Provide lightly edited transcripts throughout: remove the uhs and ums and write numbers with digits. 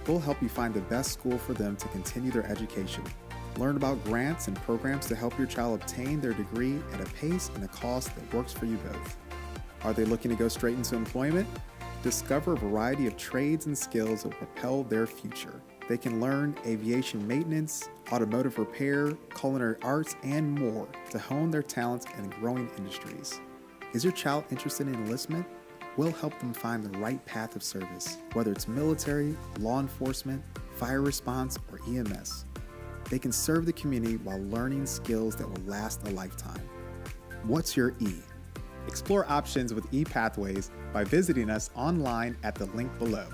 We'll help you find the best school for them to continue their education. Learn about grants and programs to help your child obtain their degree at a pace and a cost that works for you both. Are they looking to go straight into employment? Discover a variety of trades and skills that will propel their future. They can learn aviation maintenance, automotive repair, culinary arts, and more to hone their talents in growing industries. Is your child interested in enlistment? We'll help them find the right path of service, whether it's military, law enforcement, fire response, or EMS. They can serve the community while learning skills that will last a lifetime. What's your E? Explore options with ePathways by visiting us online at the link below.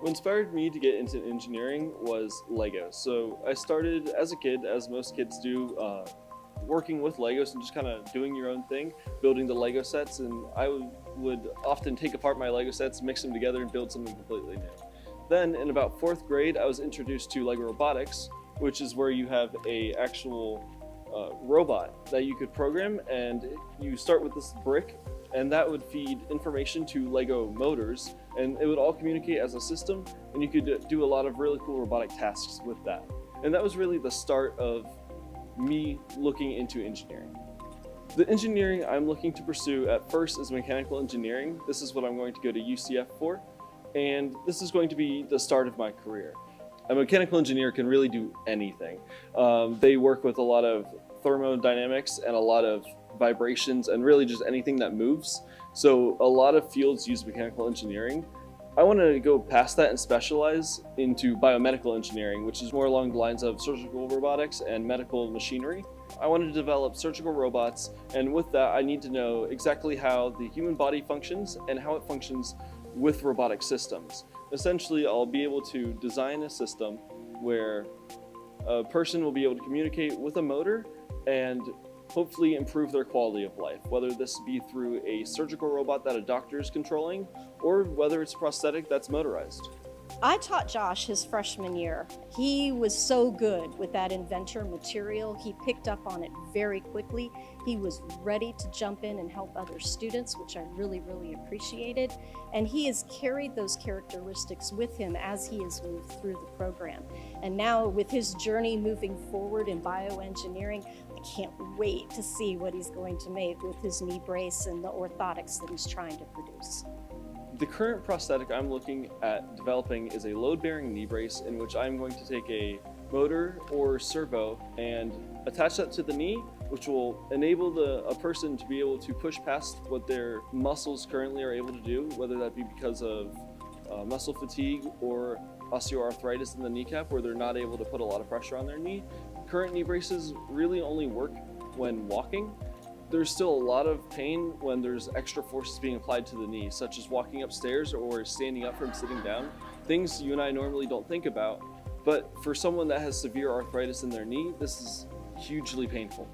What inspired me to get into engineering was Lego. So I started as a kid, as most kids do, working with Legos and just kind of doing your own thing, building the Lego sets. And I would often take apart my Lego sets, mix them together, and build something completely new. Then in about 4th grade, I was introduced to Lego robotics, which is where you have a actual robot that you could program, and you start with this brick, and that would feed information to Lego motors, and it would all communicate as a system, and you could do a lot of really cool robotic tasks with that. And that was really the start of me looking into engineering. The engineering I'm looking to pursue at first is mechanical engineering. This is what I'm going to go to UCF for, and this is going to be the start of my career. A mechanical engineer can really do anything. They work with a lot of thermodynamics and a lot of vibrations and really just anything that moves. So a lot of fields use mechanical engineering. I want to go past that and specialize into biomedical engineering, which is more along the lines of surgical robotics and medical machinery. I want to develop surgical robots, and with that I need to know exactly how the human body functions and how it functions with robotic systems. Essentially, I'll be able to design a system where a person will be able to communicate with a motor and hopefully improve their quality of life, whether this be through a surgical robot that a doctor is controlling, or whether it's prosthetic that's motorized. I taught Josh his freshman year. He was so good with that inventor material. He picked up on it very quickly. He was ready to jump in and help other students, which I really, really appreciated. And he has carried those characteristics with him as he has moved through the program. And now with his journey moving forward in bioengineering, I can't wait to see what he's going to make with his knee brace and the orthotics that he's trying to produce. The current prosthetic I'm looking at developing is a load-bearing knee brace in which I'm going to take a motor or servo and attach that to the knee, which will enable a person to be able to push past what their muscles currently are able to do, whether that be because of muscle fatigue or osteoarthritis in the kneecap where they're not able to put a lot of pressure on their knee. Current knee braces really only work when walking. There's still a lot of pain when there's extra forces being applied to the knee, such as walking upstairs or standing up from sitting down. Things you and I normally don't think about, but for someone that has severe arthritis in their knee, this is hugely painful.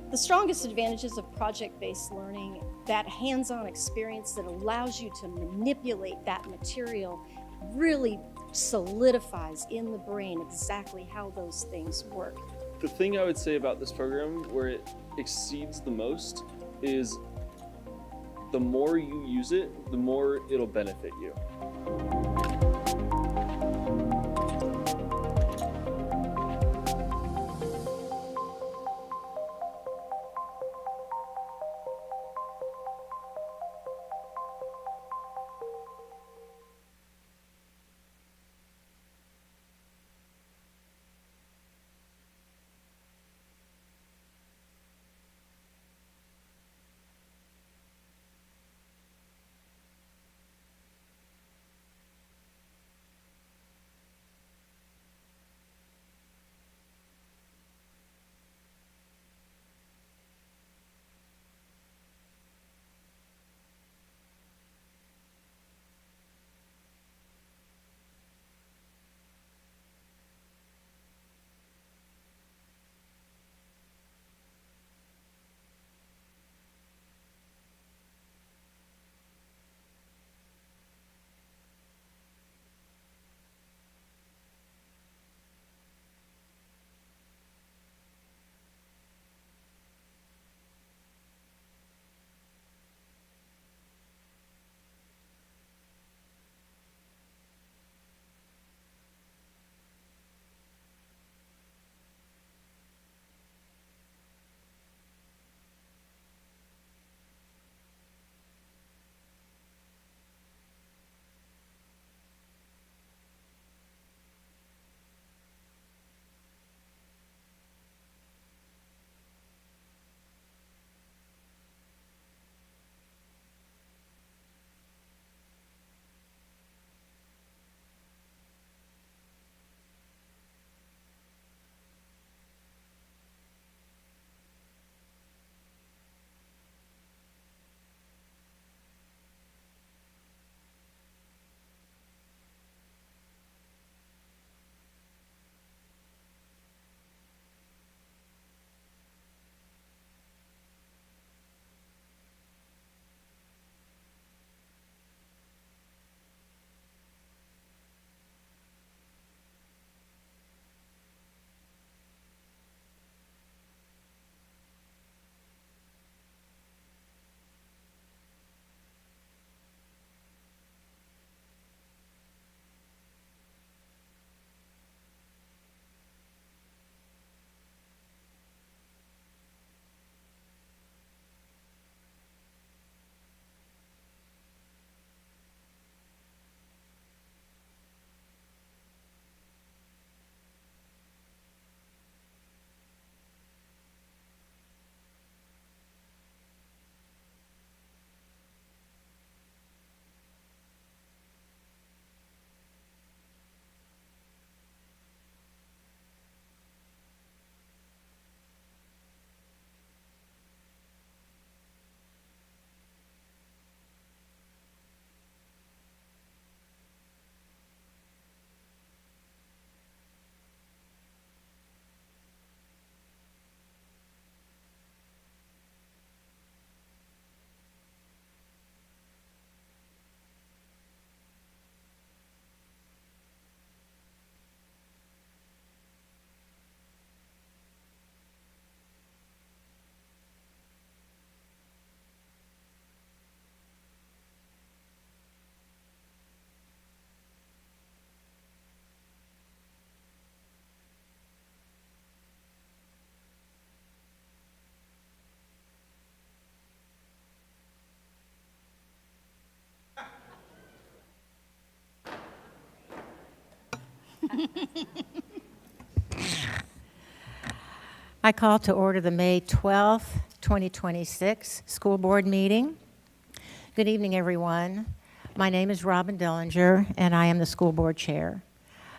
The strongest advantages of project-based learning, that hands-on experience that allows you to manipulate that material, really solidifies in the brain exactly how those things work. The thing I would say about this program where it exceeds the most is the more you use it, the more it'll benefit you. I call to order the May 12th, 2026 school board meeting. Good evening, everyone. My name is Robin Dellinger, and I am the school board chair.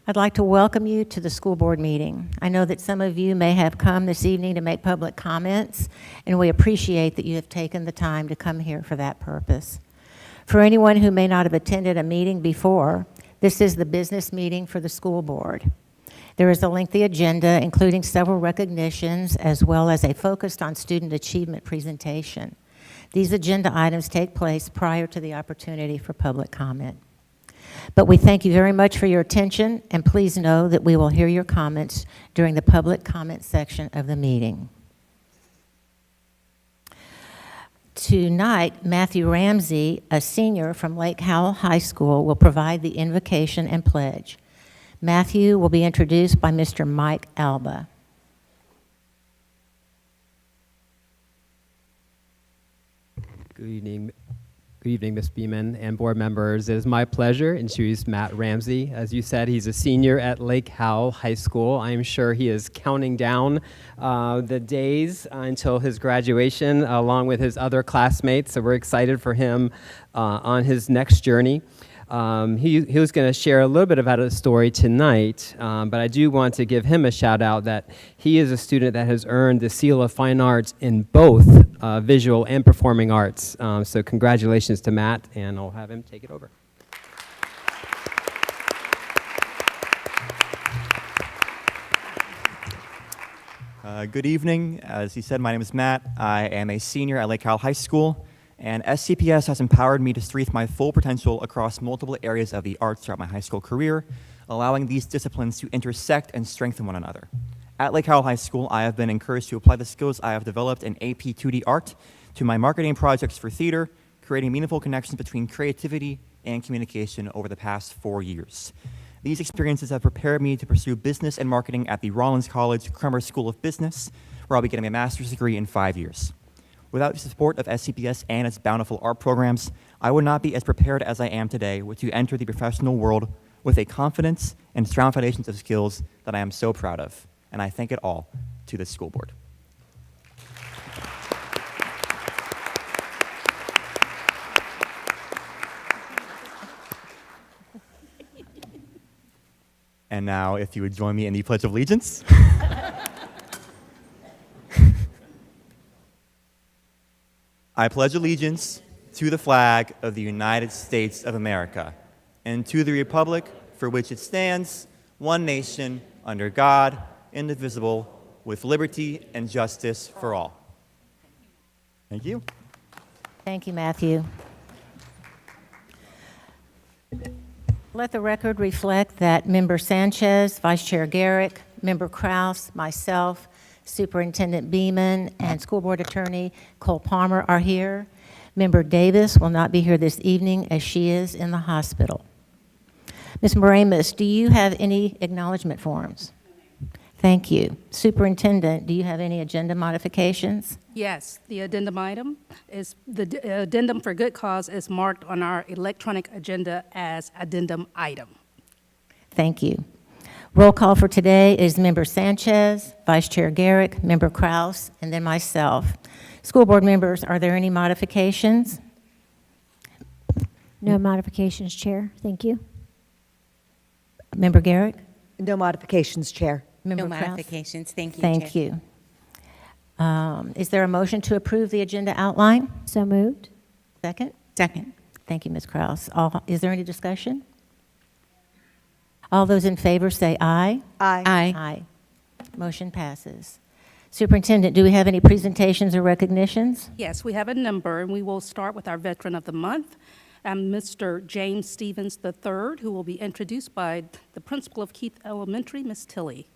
I'd like to welcome you to the school board meeting. I know that some of you may have come this evening to make public comments, and we appreciate that you have taken the time to come here for that purpose. For anyone who may not have attended a meeting before, this is the business meeting for the school board. There is a lengthy agenda, including several recognitions, as well as a focused on student achievement presentation. These agenda items take place prior to the opportunity for public comment. But we thank you very much for your attention, and please know that we will hear your comments during the public comment section of the meeting. Tonight, Matthew Ramsey, a senior from Lake Howell High School, will provide the invocation and pledge. Matthew will be introduced by Mr. Mike Alba. Good evening, Ms. Beeman and board members. It is my pleasure to introduce Matt Ramsey. As you said, he's a senior at Lake Howell High School. I am sure he is counting down the days until his graduation, along with his other classmates. So we're excited for him on his next journey. He was going to share a little bit about his story tonight, but I do want to give him a shout out that he is a student that has earned the Seal of Fine Arts in both visual and performing arts. So congratulations to Matt, and I'll have him take it over. Good evening. As he said, my name is Matt. I am a senior at Lake Howell High School. And SCPS has empowered me to streak my full potential across multiple areas of the arts throughout my high school career, allowing these disciplines to intersect and strengthen one another. At Lake Howell High School, I have been encouraged to apply the skills I have developed in AP 2D art to my marketing projects for theater, creating meaningful connections between creativity and communication over the past 4 years. These experiences have prepared me to pursue business and marketing at the Rollins College Crummer School of Business, where I'll be getting a master's degree in 5 years. Without the support of SCPS and its bountiful art programs, I would not be as prepared as I am today to enter the professional world with a confidence and strong foundations of skills that I am so proud of. And I thank it all to the school board. And now, if you would join me in the Pledge of Allegiance. I pledge allegiance to the flag of the United States of America and to the republic for which it stands, one nation, under God, indivisible, with liberty and justice for all. Thank you. Thank you, Matthew. Let the record reflect that Member Sanchez, Vice Chair Garrick, Member Kraus, myself, Superintendent Beeman, and School Board Attorney Cole Palmer are here. Member Davis will not be here this evening as she is in the hospital. Ms. Moramus, do you have any acknowledgement forms? Thank you. Superintendent, do you have any agenda modifications? Yes, the addendum item is, the addendum for good cause is marked on our electronic agenda as addendum item. Thank you. Roll call for today is Member Sanchez, Vice Chair Garrick, Member Kraus, and then myself. School board members, are there any modifications? No modifications, Chair. Thank you. Member Garrick? No modifications, Chair. Member No Kraus? modifications. Thank you, Thank Chair. you. Is there a motion to approve the agenda outline? So moved. Second? Second. Thank you, Ms. Kraus. Is there any discussion? All those in favor say aye. Aye. Aye. Aye. Motion passes. Superintendent, do we have any presentations or recognitions? Yes, we have a number, and we will start with our Veteran of the Month, Mr. James Stevens III, who will be introduced by the principal of Keith Elementary, Ms. Tilley.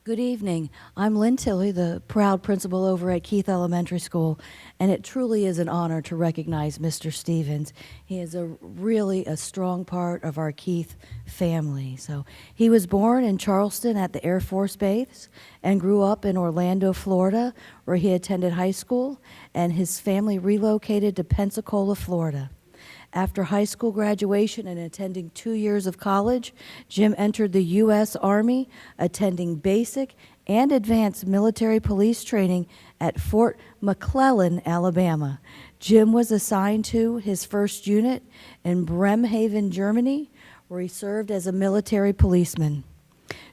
Good evening. I'm Lynn Tilley, the proud principal over at Keith Elementary School, and it truly is an honor to recognize Mr. Stevens. He is really a strong part of our Keith family. So he was born in Charleston at the Air Force Base and grew up in Orlando, Florida, where he attended high school, and his family relocated to Pensacola, Florida. After high school graduation and attending 2 years of college, Jim entered the U.S. Army, attending basic and advanced military police training at Fort McClellan, Alabama. Jim was assigned to his first unit in Bremerhaven, Germany, where he served as a military policeman.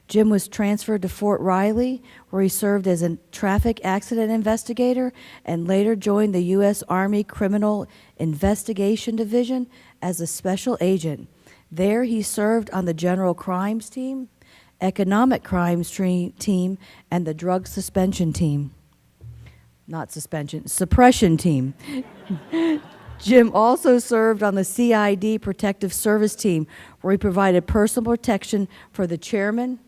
Jim was transferred to Fort Riley, where he served as a traffic accident investigator and later joined the U.S. Army Criminal Investigation Division as a special agent. There he served on the General Crimes Team, Economic Crimes Team, and the Drug Suspension Team. Not suspension, Suppression Team. Jim also served on the CID Protective Service Team, where he provided personal protection for the chairman,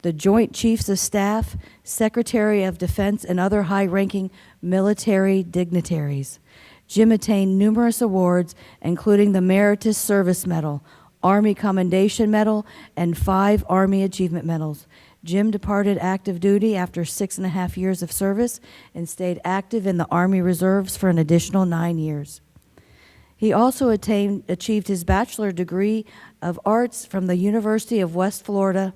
the Joint Chiefs of Staff, Secretary of Defense, and other high-ranking military dignitaries. Jim attained numerous awards, including the Meritorious Service Medal, Army Commendation Medal, and 5 Army Achievement Medals. Jim departed active duty after 6.5 years of service and stayed active in the Army Reserves for an additional 9 years. He also achieved his bachelor degree of arts from the University of West Florida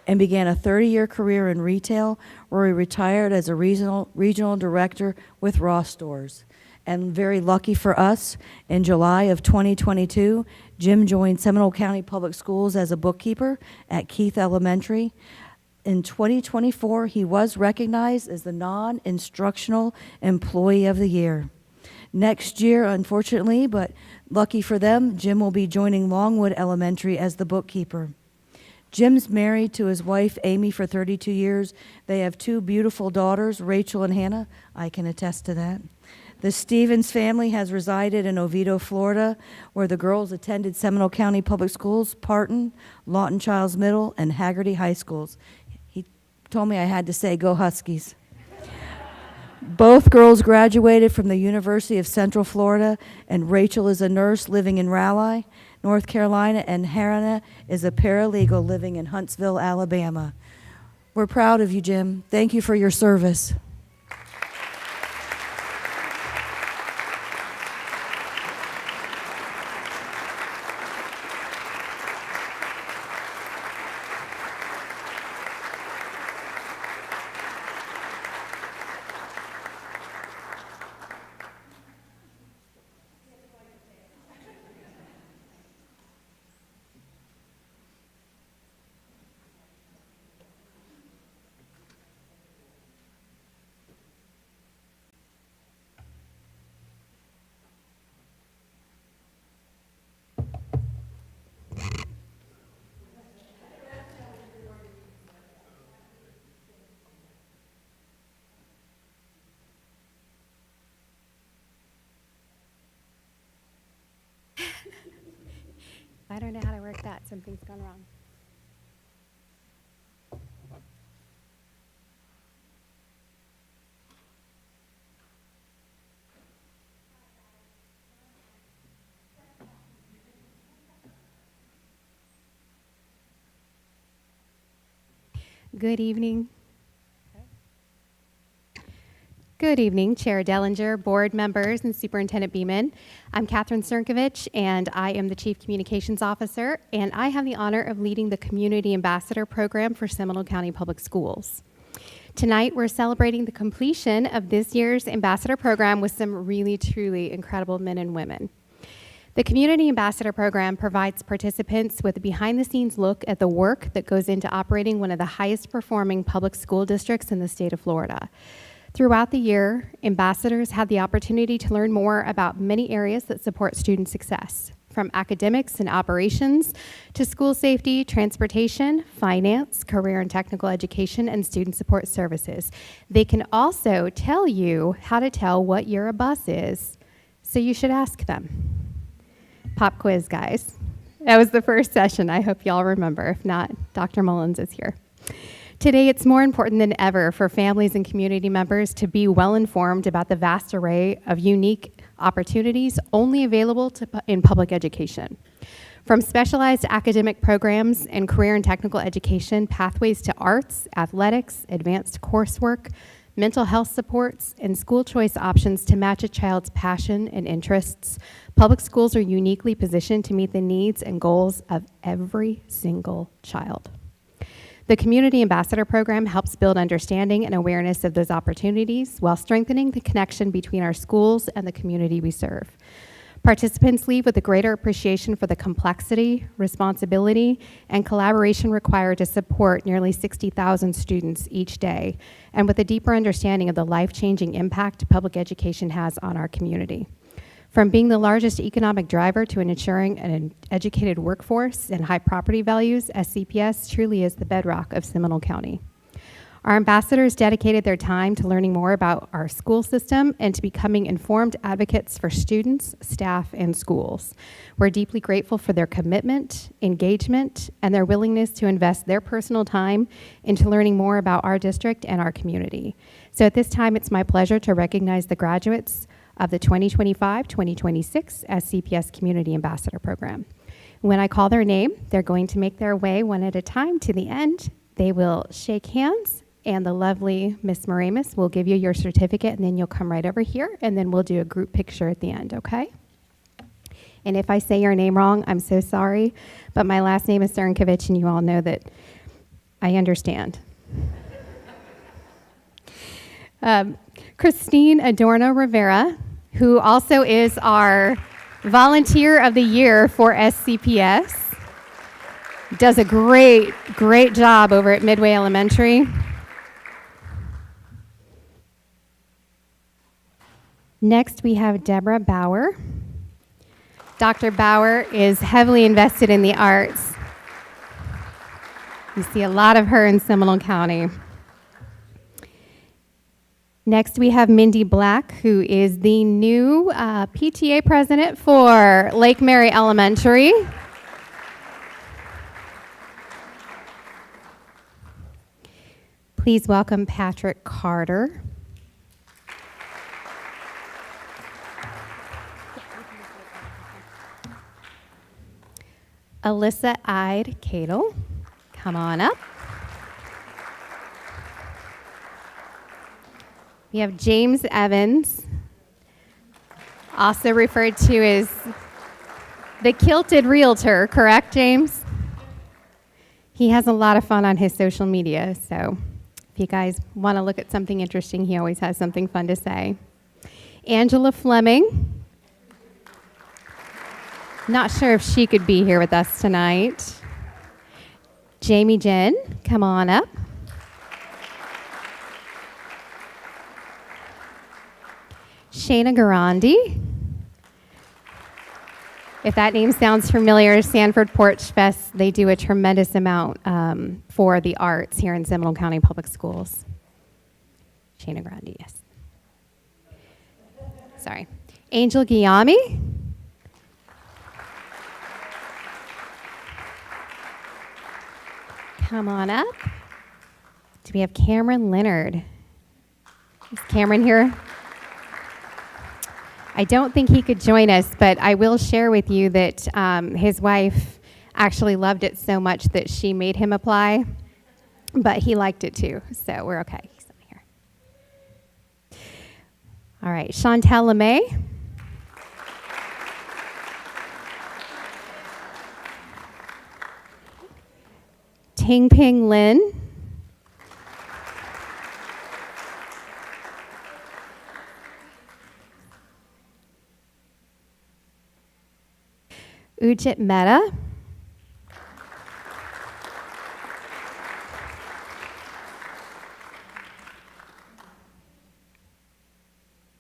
and began a 30-year career in retail, where he retired as a regional director with Ross Stores. And very lucky for us, in July of 2022, Jim joined Seminole County Public Schools as a bookkeeper at Keith Elementary. In 2024, he was recognized as the Non-Instructional Employee of the Year. Next year, unfortunately, but lucky for them, Jim will be joining Longwood Elementary as the bookkeeper. Jim's married to his wife, Amy, for 32 years. They have 2 beautiful daughters, Rachel and Hannah. I can attest to that. The Stevens family has resided in Oviedo, Florida, where the girls attended Seminole County Public Schools, Parton, Lawton Childs Middle, and Haggerty High Schools. He told me I had to say, go Huskies. Both girls graduated from the University of Central Florida, and Rachel is a nurse living in Raleigh, North Carolina, and Hannah is a paralegal living in Huntsville, Alabama. We're proud of you, Jim. Thank you for your service. I don't know how to work that. Something's gone wrong. Good evening. Good evening, Chair Dellinger, board members, and Superintendent Beeman. I'm Catherine Cernkovich, and I am the Chief Communications Officer, and I have the honor of leading the Community Ambassador Program for Seminole County Public Schools. Tonight, we're celebrating the completion of this year's Ambassador Program with some really, truly incredible men and women. The Community Ambassador Program provides participants with a behind-the-scenes look at the work that goes into operating one of the highest-performing public school districts in the state of Florida. Throughout the year, ambassadors had the opportunity to learn more about many areas that support student success, from academics and operations to school safety, transportation, finance, career and technical education, and student support services. They can also tell you how to tell what year a bus is, so you should ask them. Pop quiz, guys. That was the first session. I hope y'all remember. If not, Dr. Mullins is here. Today, it's more important than ever for families and community members to be well informed about the vast array of unique opportunities only available in public education. From specialized academic programs and career and technical education, pathways to arts, athletics, advanced coursework, mental health supports, and school choice options to match a child's passion and interests, public schools are uniquely positioned to meet the needs and goals of every single child. The Community Ambassador Program helps build understanding and awareness of those opportunities while strengthening the connection between our schools and the community we serve. Participants leave with a greater appreciation for the complexity, responsibility, and collaboration required to support nearly 60,000 students each day, and with a deeper understanding of the life-changing impact public education has on our community. From being the largest economic driver to ensuring an educated workforce and high property values, SCPS truly is the bedrock of Seminole County. Our ambassadors dedicated their time to learning more about our school system and to becoming informed advocates for students, staff, and schools. We're deeply grateful for their commitment, engagement, and their willingness to invest their personal time into learning more about our district and our community. So at this time, it's my pleasure to recognize the graduates of the 2025-2026 SCPS Community Ambassador Program. When I call their name, they're going to make their way one at a time to the end. They will shake hands, and the lovely Miss Moramis will give you your certificate, and then you'll come right over here, and then we'll do a group picture at the end, okay? And if I say your name wrong, I'm so sorry, but my last name is Cernkovich, and you all know that I understand. Christine Adorno Rivera, who also is our Volunteer of the Year for SCPS, does a great job over at Midway Elementary. Next, we have Deborah Bauer. Dr. Bauer is heavily invested in the arts. You see a lot of her in Seminole County. Next, we have Mindy Black, who is the new PTA president for Lake Mary Elementary. Please welcome Patrick Carter. Alyssa Ide Cadle, come on up. We have James Evans, also referred to as the Kilted Realtor, correct, James? He has a lot of fun on his social media, so if you guys want to look at something interesting, he always has something fun to say. Angela Fleming. Not sure if she could be here with us tonight. Jamie Jen, come on up. Shayna Garandi. If that name sounds familiar, Sanford Porch Fest, they do a tremendous amount for the arts here in Seminole County Public Schools. Shayna Garandi, yes. Sorry. Angel Guillami. Come on up. Do we have Cameron Leonard? Is Cameron here? I don't think he could join us, but I will share with you that his wife actually loved it so much that she made him apply, but he liked it too, so we're okay. He's not here. All right, Chantel LeMay. Ting Ping Lin. Ujit Mehta.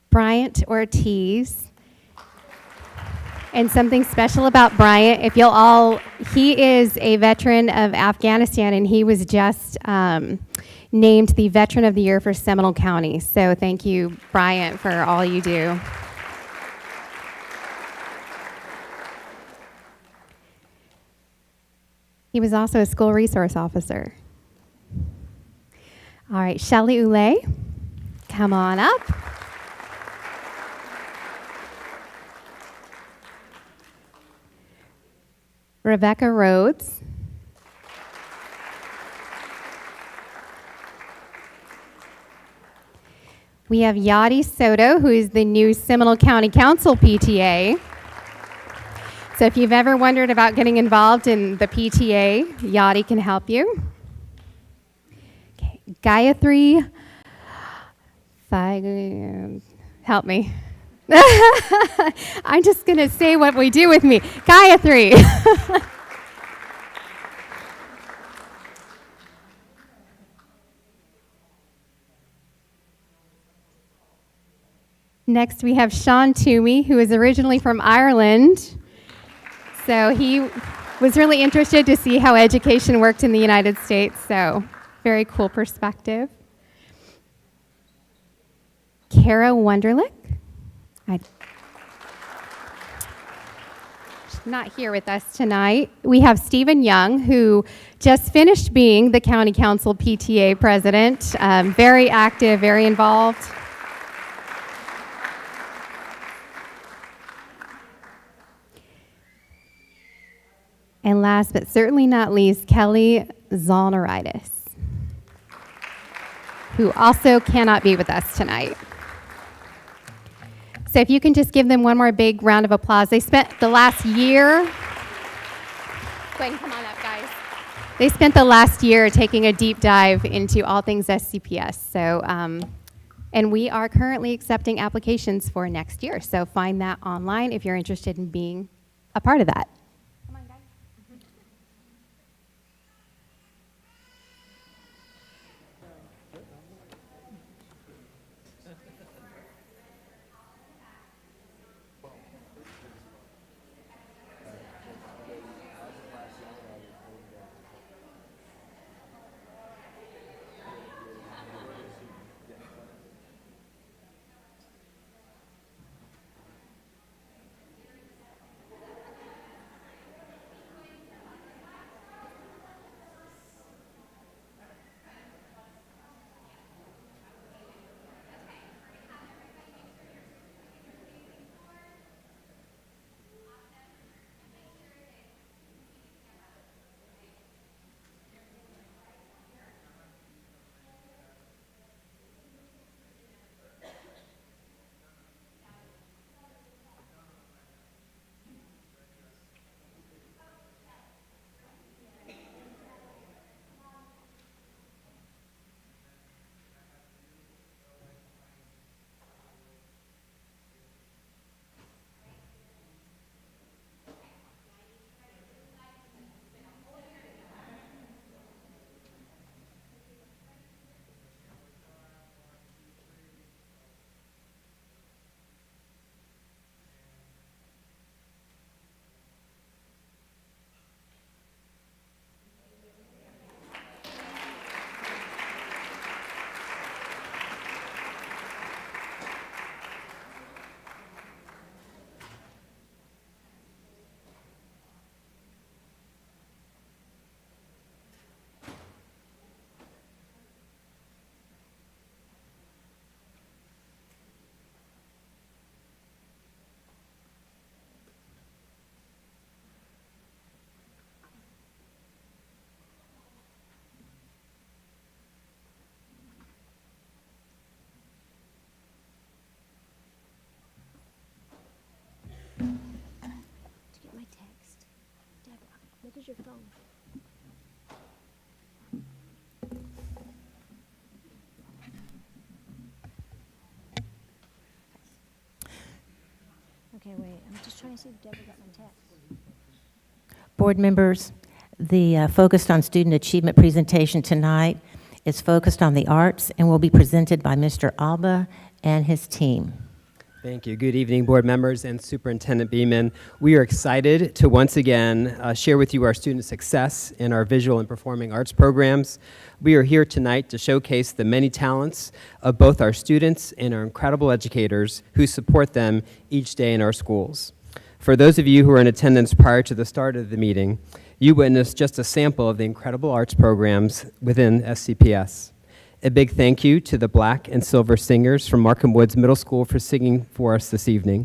Bryant Ortiz. And something special about Bryant, he is a veteran of Afghanistan, and he was just named the Veteran of the Year for Seminole County. So thank you, Bryant, for all you do. He was also a school resource officer. All right, Shelley Ulay, come on up. Rebecca Rhodes. We have Yadi Soto, who is the new Seminole County Council PTA. So if you've ever wondered about getting involved in the PTA, Yadi can help you. Okay. Gayatri, help me. I'm just going to say what we do with me. Gayatri. Next, we have Sean Toomey, who is originally from Ireland. So he was really interested to see how education worked in the United States. So very cool perspective. Kara Wunderlich. She's not here with us tonight. We have Stephen Young, who just finished being the County Council PTA president. Very active, very involved. And last but certainly not least, Kelly Zolneritis, who also cannot be with us tonight. So if you can just give them one more big round of applause. They spent the last year, go ahead and come on up, guys. They spent the last year taking a deep dive into all things SCPS. So, and we are currently accepting applications for next year. So find that online if you're interested in being a part of that. Look at your phone. Okay, wait. I'm just trying to see if Deborah got my text. Board members, the focused on student achievement presentation tonight is focused on the arts and will be presented by Mr. Alba and his team. Thank you. Good evening, board members and Superintendent Beeman. We are excited to once again share with you our student success in our visual and performing arts programs. We are here tonight to showcase the many talents of both our students and our incredible educators who support them each day in our schools. For those of you who are in attendance prior to the start of the meeting, you witnessed just a sample of the incredible arts programs within SCPS. A big thank you to the Black and Silver Singers from Markham Woods Middle School for singing for us this evening.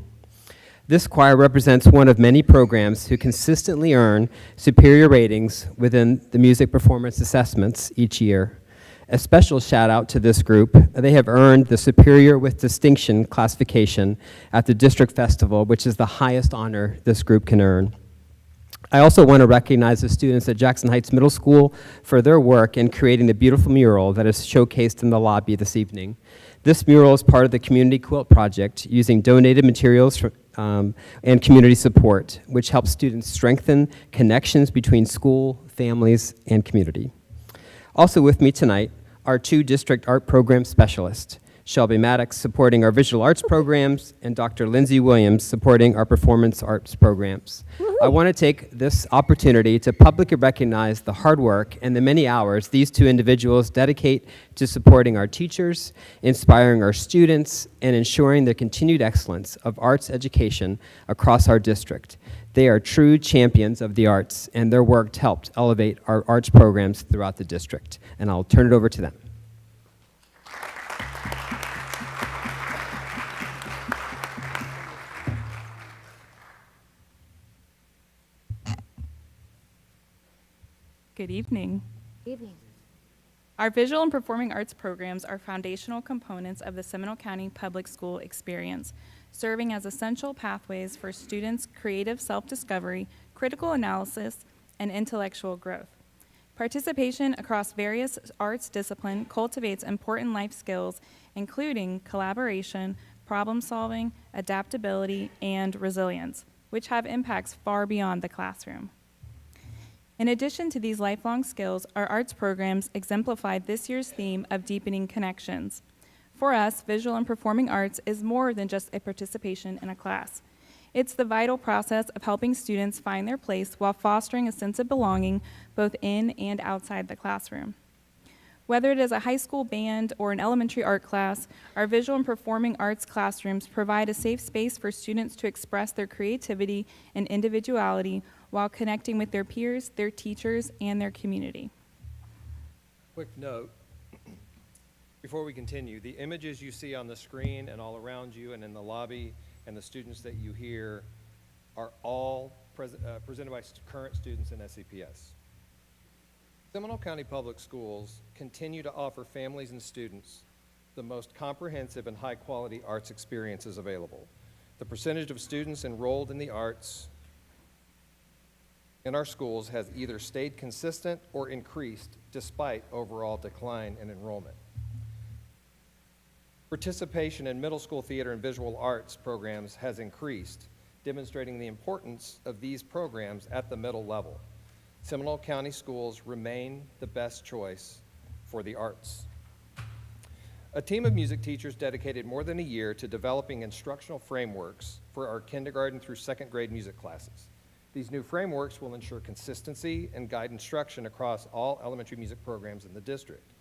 This choir represents one of many programs who consistently earn superior ratings within the music performance assessments each year. A special shout out to this group. They have earned the Superior with Distinction classification at the District Festival, which is the highest honor this group can earn. I also want to recognize the students at Jackson Heights Middle School for their work in creating the beautiful mural that is showcased in the lobby this evening. This mural is part of the Community Quilt Project using donated materials and community support, which helps students strengthen connections between school, families, and community. Also with me tonight are two district art program specialists, Shelby Maddox supporting our visual arts programs and Dr. Lindsay Williams supporting our performance arts programs. I want to take this opportunity to publicly recognize the hard work and the many hours these two individuals dedicate to supporting our teachers, inspiring our students, and ensuring the continued excellence of arts education across our district. They are true champions of the arts, and their work helped elevate our arts programs throughout the district. And I'll turn it over to them. Good evening. Evening. Our visual and performing arts programs are foundational components of the Seminole County Public School experience, serving as essential pathways for students' creative self-discovery, critical analysis, and intellectual growth. Participation across various arts disciplines cultivates important life skills, including collaboration, problem-solving, adaptability, and resilience, which have impacts far beyond the classroom. In addition to these lifelong skills, our arts programs exemplified this year's theme of deepening connections. For us, visual and performing arts is more than just a participation in a class. It's the vital process of helping students find their place while fostering a sense of belonging both in and outside the classroom. Whether it is a high school band or an elementary art class, our visual and performing arts classrooms provide a safe space for students to express their creativity and individuality while connecting with their peers, their teachers, and their community. Quick note, before we continue, the images you see on the screen and all around you and in the lobby and the students that you hear are all presented by current students in SCPS. Seminole County Public Schools continue to offer families and students the most comprehensive and high-quality arts experiences available. The percentage of students enrolled in the arts in our schools has either stayed consistent or increased despite overall decline in enrollment. Participation in middle school theater and visual arts programs has increased, demonstrating the importance of these programs at the middle level. Seminole County schools remain the best choice for the arts. A team of music teachers dedicated more than a year to developing instructional frameworks for our kindergarten through second grade music classes. These new frameworks will ensure consistency and guide instruction across all elementary music programs in the district.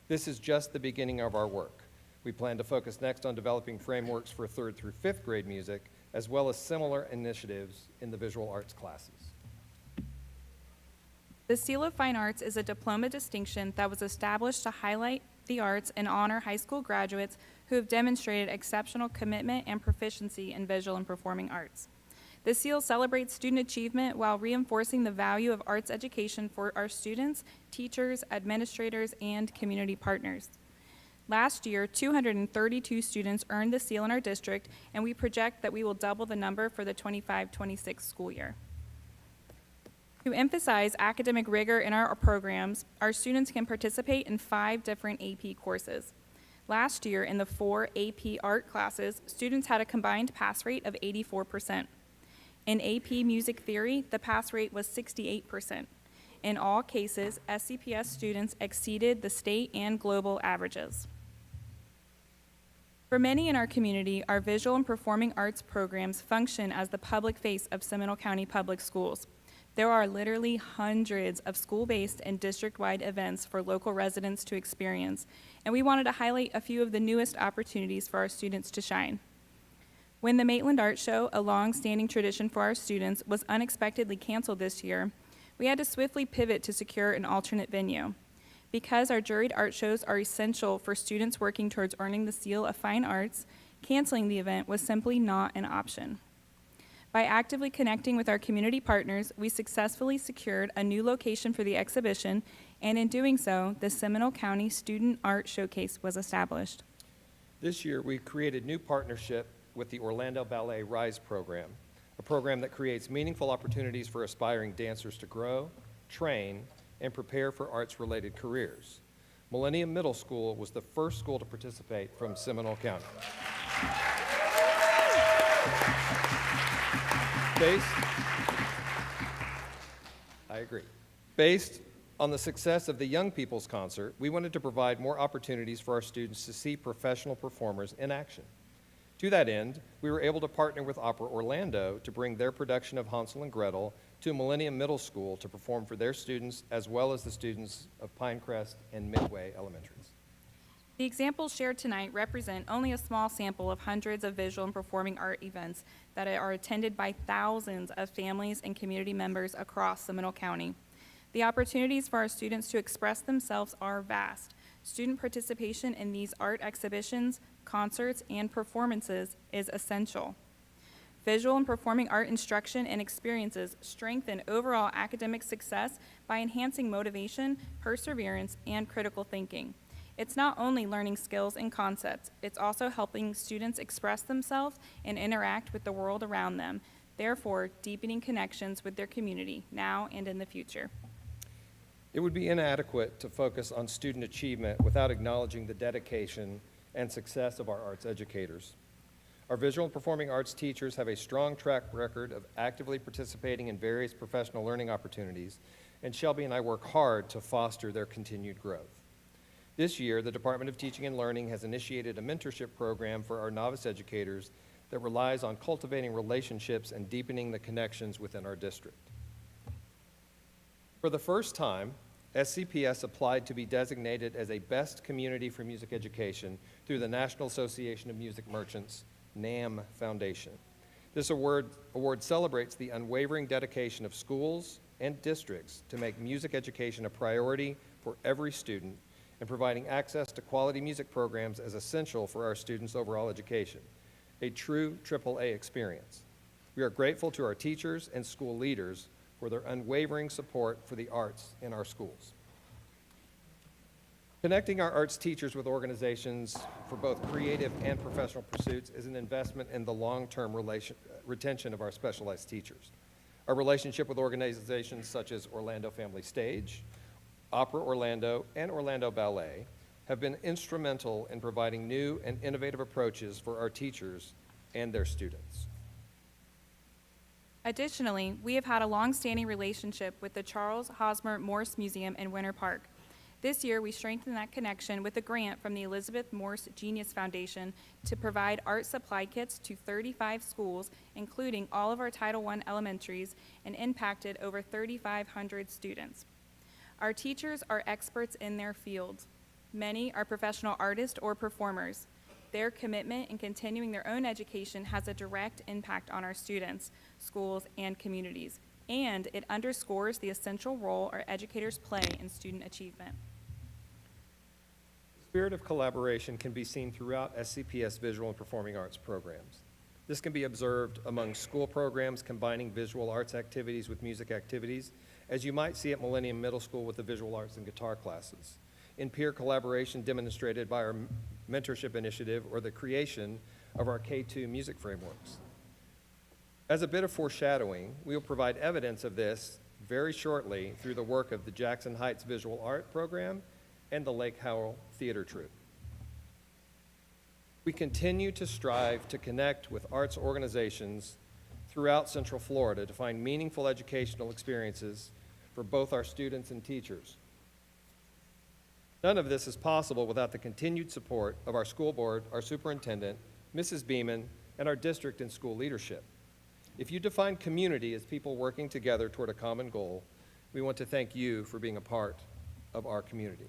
This is just the beginning of our work. We plan to focus next on developing frameworks for third through fifth grade music, as well as similar initiatives in the visual arts classes. The Seal of Fine Arts is a diploma distinction that was established to highlight the arts and honor high school graduates who have demonstrated exceptional commitment and proficiency in visual and performing arts. The seal celebrates student achievement while reinforcing the value of arts education for our students, teachers, administrators, and community partners. Last year, 232 students earned the seal in our district, and we project that we will double the number for the 25-26 school year. To emphasize academic rigor in our programs, our students can participate in 5 different AP courses. Last year, in the 4 AP art classes, students had a combined pass rate of 84%. In AP music theory, the pass rate was 68%. In all cases, SCPS students exceeded the state and global averages. For many in our community, our visual and performing arts programs function as the public face of Seminole County Public Schools. There are literally hundreds of school-based and district-wide events for local residents to experience, and we wanted to highlight a few of the newest opportunities for our students to shine. When the Maitland Art Show, a long-standing tradition for our students, was unexpectedly canceled this year, we had to swiftly pivot to secure an alternate venue. Because our juried art shows are essential for students working towards earning the seal of fine arts, canceling the event was simply not an option. By actively connecting with our community partners, we successfully secured a new location for the exhibition, and in doing so, the Seminole County Student Art Showcase was established. This year, we created new partnership with the Orlando Ballet Rise program, a program that creates meaningful opportunities for aspiring dancers to grow, train, and prepare for arts-related careers. Millennium Middle School was the first school to participate from Seminole County. Based on the success of the Young People's Concert, we wanted to provide more opportunities for our students to see professional performers in action. To that end, we were able to partner with Opera Orlando to bring their production of Hansel and Gretel to Millennium Middle School to perform for their students as well as the students of Pinecrest and Midway Elementaries. The examples shared tonight represent only a small sample of hundreds of visual and performing art events that are attended by thousands of families and community members across Seminole County. The opportunities for our students to express themselves are vast. Student participation in these art exhibitions, concerts, and performances is essential. Visual and performing art instruction and experiences strengthen overall academic success by enhancing motivation, perseverance, and critical thinking. It's not only learning skills and concepts, it's also helping students express themselves and interact with the world around them, therefore deepening connections with their community now and in the future. It would be inadequate to focus on student achievement without acknowledging the dedication and success of our arts educators. Our visual and performing arts teachers have a strong track record of actively participating in various professional learning opportunities, and Shelby and I work hard to foster their continued growth. This year, the Department of Teaching and Learning has initiated a mentorship program for our novice educators that relies on cultivating relationships and deepening the connections within our district. For the first time, SCPS applied to be designated as a Best Community for Music Education through the National Association of Music Merchants, NAM Foundation. This award celebrates the unwavering dedication of schools and districts to make music education a priority for every student, and providing access to quality music programs as essential for our students' overall education, a true AAA experience. We are grateful to our teachers and school leaders for their unwavering support for the arts in our schools. Connecting our arts teachers with organizations for both creative and professional pursuits is an investment in the long-term retention of our specialized teachers. Our relationship with organizations such as Orlando Family Stage, Opera Orlando, and Orlando Ballet have been instrumental in providing new and innovative approaches for our teachers and their students. Additionally, we have had a long-standing relationship with the Charles Hosmer Morse Museum in Winter Park. This year, we strengthened that connection with a grant from the Elizabeth Morse Genius Foundation to provide art supply kits to 35 schools, including all of our Title I elementaries, and impacted over 3,500 students. Our teachers are experts in their fields. Many are professional artists or performers. Their commitment in continuing their own education has a direct impact on our students, schools, and communities, and it underscores the essential role our educators play in student achievement. The spirit of collaboration can be seen throughout SCPS visual and performing arts programs. This can be observed among school programs combining visual arts activities with music activities, as you might see at Millennium Middle School with the visual arts and guitar classes, in peer collaboration demonstrated by our mentorship initiative or the creation of our K2 music frameworks. As a bit of foreshadowing, we will provide evidence of this very shortly through the work of the Jackson Heights Visual Art Program and the Lake Howell Theater Troupe. We continue to strive to connect with arts organizations throughout Central Florida to find meaningful educational experiences for both our students and teachers. None of this is possible without the continued support of our school board, our superintendent, Mrs. Beeman, and our district and school leadership. If you define community as people working together toward a common goal, we want to thank you for being a part of our community.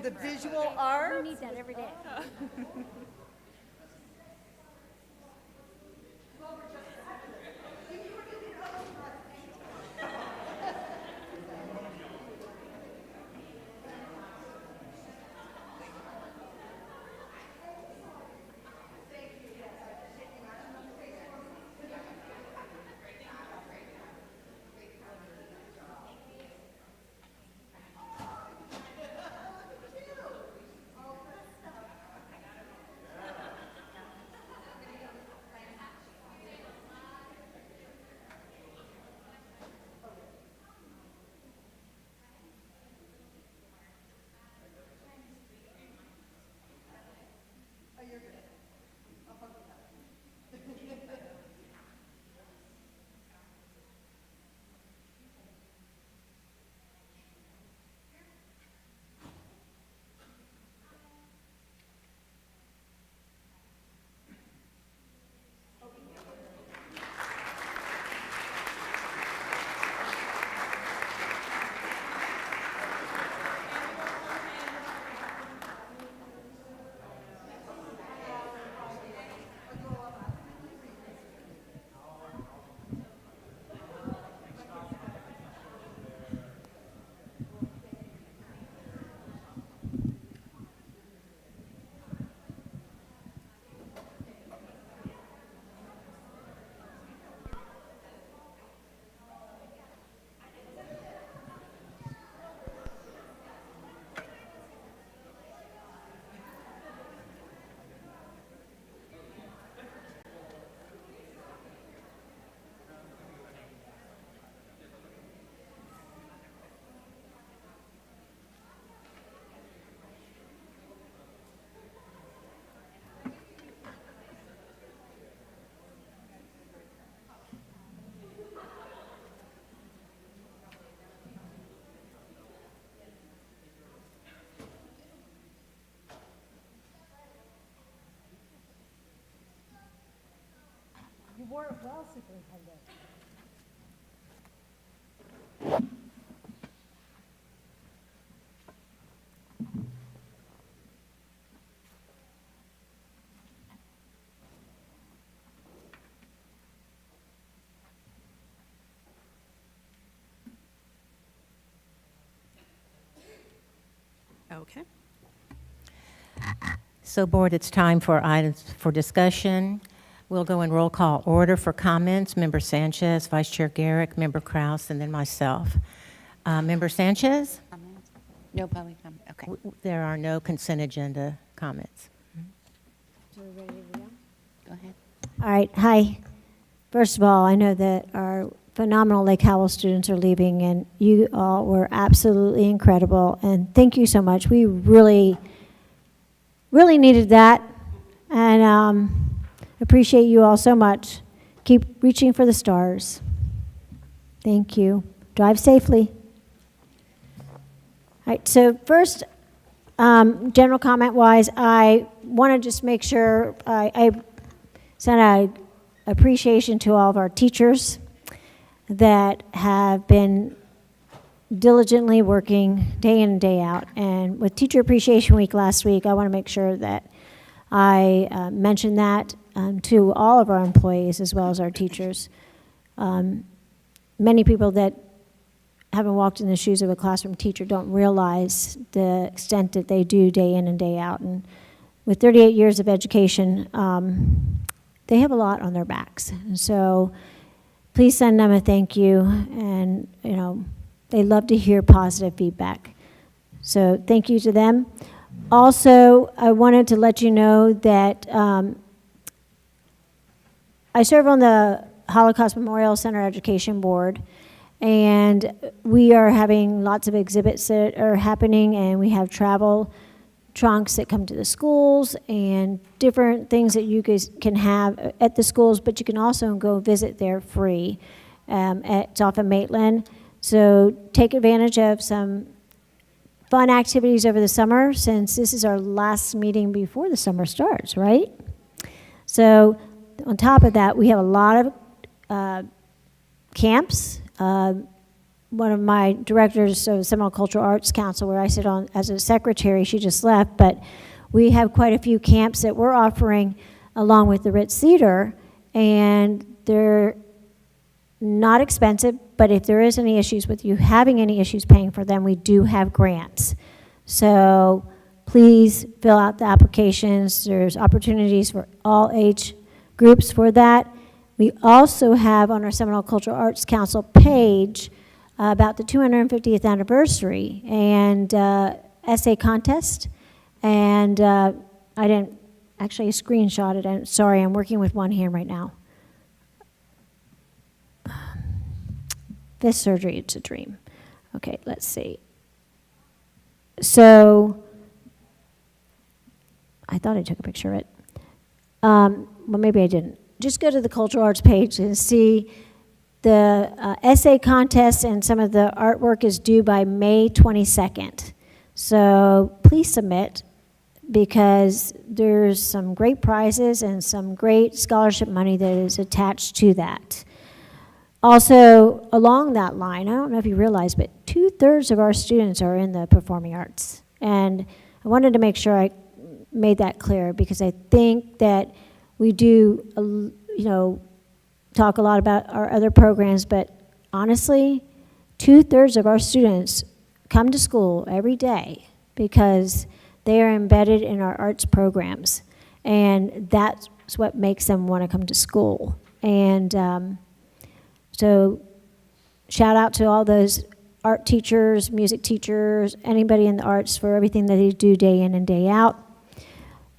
of the visual arts. We need that every day. You wore it well, Superintendent. Okay. So, Board, it's time for items for discussion. We'll go in roll call order for comments. Member Sanchez, Vice Chair Garrick, Member Kraus, and then myself. Member Sanchez? No public comment. Okay. There are no consent agenda comments. So we're ready to go? Go ahead. All right, hi. First of all, I know that our phenomenal Lake Howell students are leaving, and you all were absolutely incredible, and thank you so much. We really needed that, and appreciate you all so much. Keep reaching for the stars. Thank you. Drive safely. All right, so first, general comment-wise, I want to just make sure I send an appreciation to all of our teachers that have been diligently working day in and day out. And with Teacher Appreciation Week last week, I want to make sure that I mention that to all of our employees as well as our teachers. Many people that haven't walked in the shoes of a classroom teacher don't realize the extent that they do day in and day out. And with 38 years of education, they have a lot on their backs. And so please send them a thank you. And, you know, they love to hear positive feedback. So thank you to them. Also, I wanted to let you know that I serve on the Holocaust Memorial Center Education Board, and we are having lots of exhibits that are happening, and we have travel trunks that come to the schools and different things that you guys can have at the schools, but you can also go visit there free. It's off of Maitland. So take advantage of some fun activities over the summer, since this is our last meeting before the summer starts, right? So on top of that, we have a lot of camps, one of my directors of Seminole Cultural Arts Council, where I sit on as a secretary. She just left, but we have quite a few camps that we're offering along with the Ritz Theater, and they're not expensive, but if there is any issues with you having any issues paying for them, we do have grants. So please fill out the applications. There's opportunities for all age groups for that. We also have on our Seminole Cultural Arts Council page about the 250th anniversary and essay contest. And I didn't actually screenshot it. I'm sorry, I'm working with one hand right now. This surgery, it's a dream. Okay, let's see. So, I thought I took a picture of it. Well, maybe I didn't. Just go to the Cultural Arts page and see the essay contest, and some of the artwork is due by May 22nd. So please submit, because there's some great prizes and some great scholarship money that is attached to that. Also, along that line, I don't know if you realize, but 2/3 of our students are in the performing arts. And I wanted to make sure I made that clear, because I think that we do, talk a lot about our other programs, but honestly, 2/3 of our students come to school every day because they are embedded in our arts programs. And that's what makes them want to come to school. And so shout out to all those art teachers, music teachers, anybody in the arts for everything that they do day in and day out.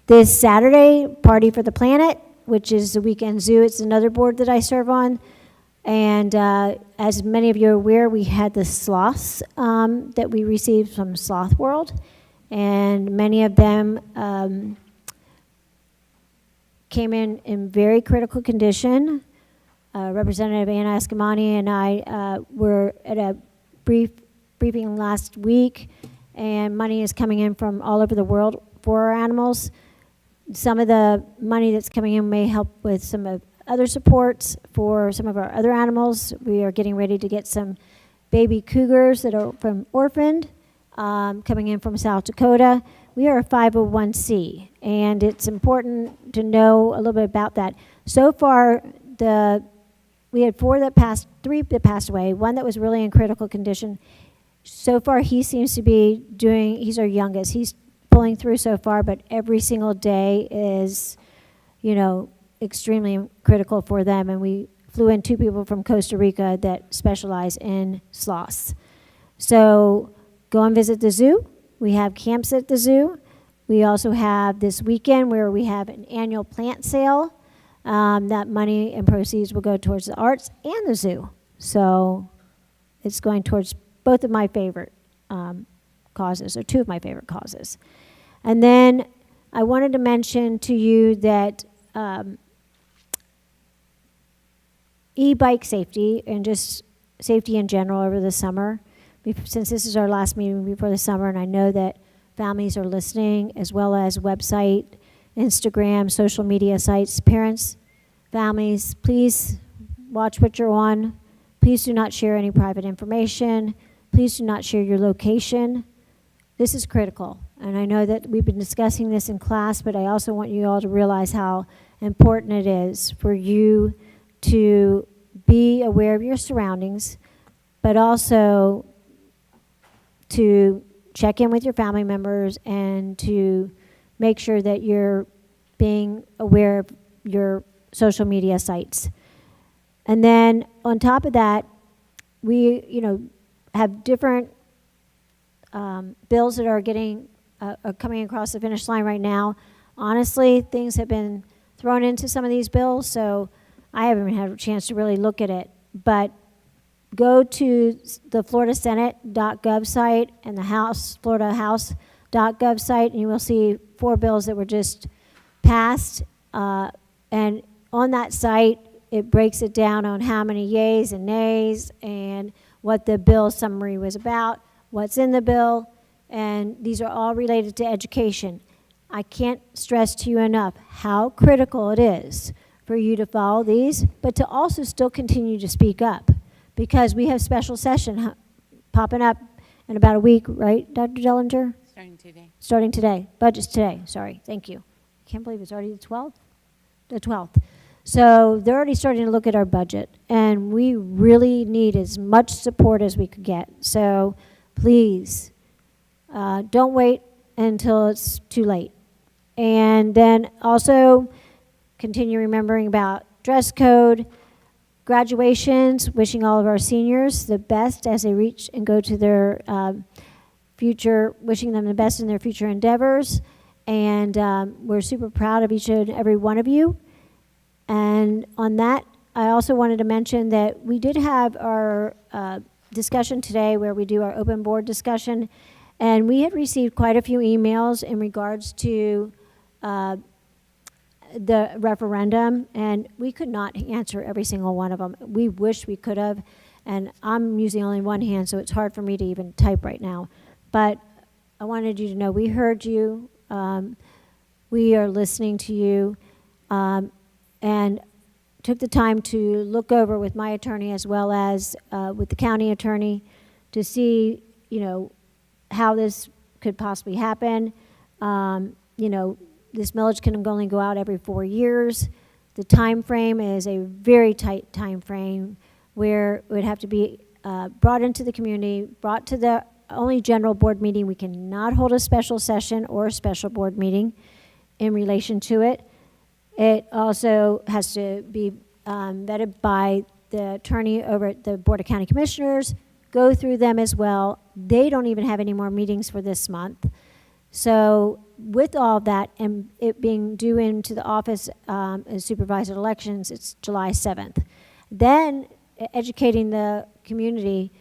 This Saturday, Party for the Planet, which is the Weekend Zoo. It's another board that I serve on. And as many of you are aware, we had the sloths that we received from Sloth World. And many of them came in very critical condition. Representative Anna Escamani and I were at a briefing last week, and money is coming in from all over the world for our animals. Some of the money that's coming in may help with some of other supports for some of our other animals. We are getting ready to get some baby cougars that are from orphaned coming in from South Dakota. We are a 501c, and it's important to know a little bit about that. So far, we had three that passed away, one that was really in critical condition. So far, he seems to be he's our youngest. He's pulling through so far, but every single day is, extremely critical for them. And we flew in 2 people from Costa Rica that specialize in sloths. So go and visit the zoo. We have camps at the zoo. We also have this weekend where we have an annual plant sale. That money and proceeds will go towards the arts and the zoo. So it's going towards both of my favorite causes, or 2 of my favorite causes. And then I wanted to mention to you that e-bike safety and just safety in general over the summer, since this is our last meeting before the summer, and I know that families are listening, as well as website, Instagram, social media sites. Parents, families, please watch what you're on. Please do not share any private information. Please do not share your location. This is critical. And I know that we've been discussing this in class, but I also want you all to realize how important it is for you to be aware of your surroundings, but also to check in with your family members and to make sure that you're being aware of your social media sites. And then on top of that, we have different bills that are coming across the finish line right now. Honestly, things have been thrown into some of these bills, so I haven't even had a chance to really look at it. But go to the floridasenate.gov site and the floridahouse.gov site, and you will see 4 bills that were just passed. And on that site, it breaks it down on how many yays and nays and what the bill summary was about, what's in the bill, and these are all related to education. I can't stress to you enough how critical it is for you to follow these, but to also still continue to speak up, because we have special session popping up in about a week, right, Dr. Dellinger? Starting today. Starting today. Budget's today. Sorry. Thank you. I can't believe it's already the 12th. The 12th. So they're already starting to look at our budget, and we really need as much support as we could get. So please, don't wait until it's too late. And then also continue remembering about dress code, graduations, wishing all of our seniors the best as they reach and go to their future, wishing them the best in their future endeavors. And we're super proud of each and every one of you. And on that, I also wanted to mention that we did have our discussion today where we do our open board discussion, and we had received quite a few emails in regards to the referendum, and we could not answer every single one of them. We wish we could have, and I'm using only one hand, so it's hard for me to even type right now. But I wanted you to know we heard you. We are listening to you. And took the time to look over with my attorney as well as with the county attorney to see, how this could possibly happen. This millage can only go out every 4 years. The time frame is a very tight time frame where it would have to be brought into the community, brought to the only general board meeting. We cannot hold a special session or a special board meeting in relation to it. It also has to be vetted by the attorney over at the Board of County Commissioners, go through them as well. They don't even have any more meetings for this month. So with all that and it being due into the office as supervisor elections, it's July 7th. Then educating the community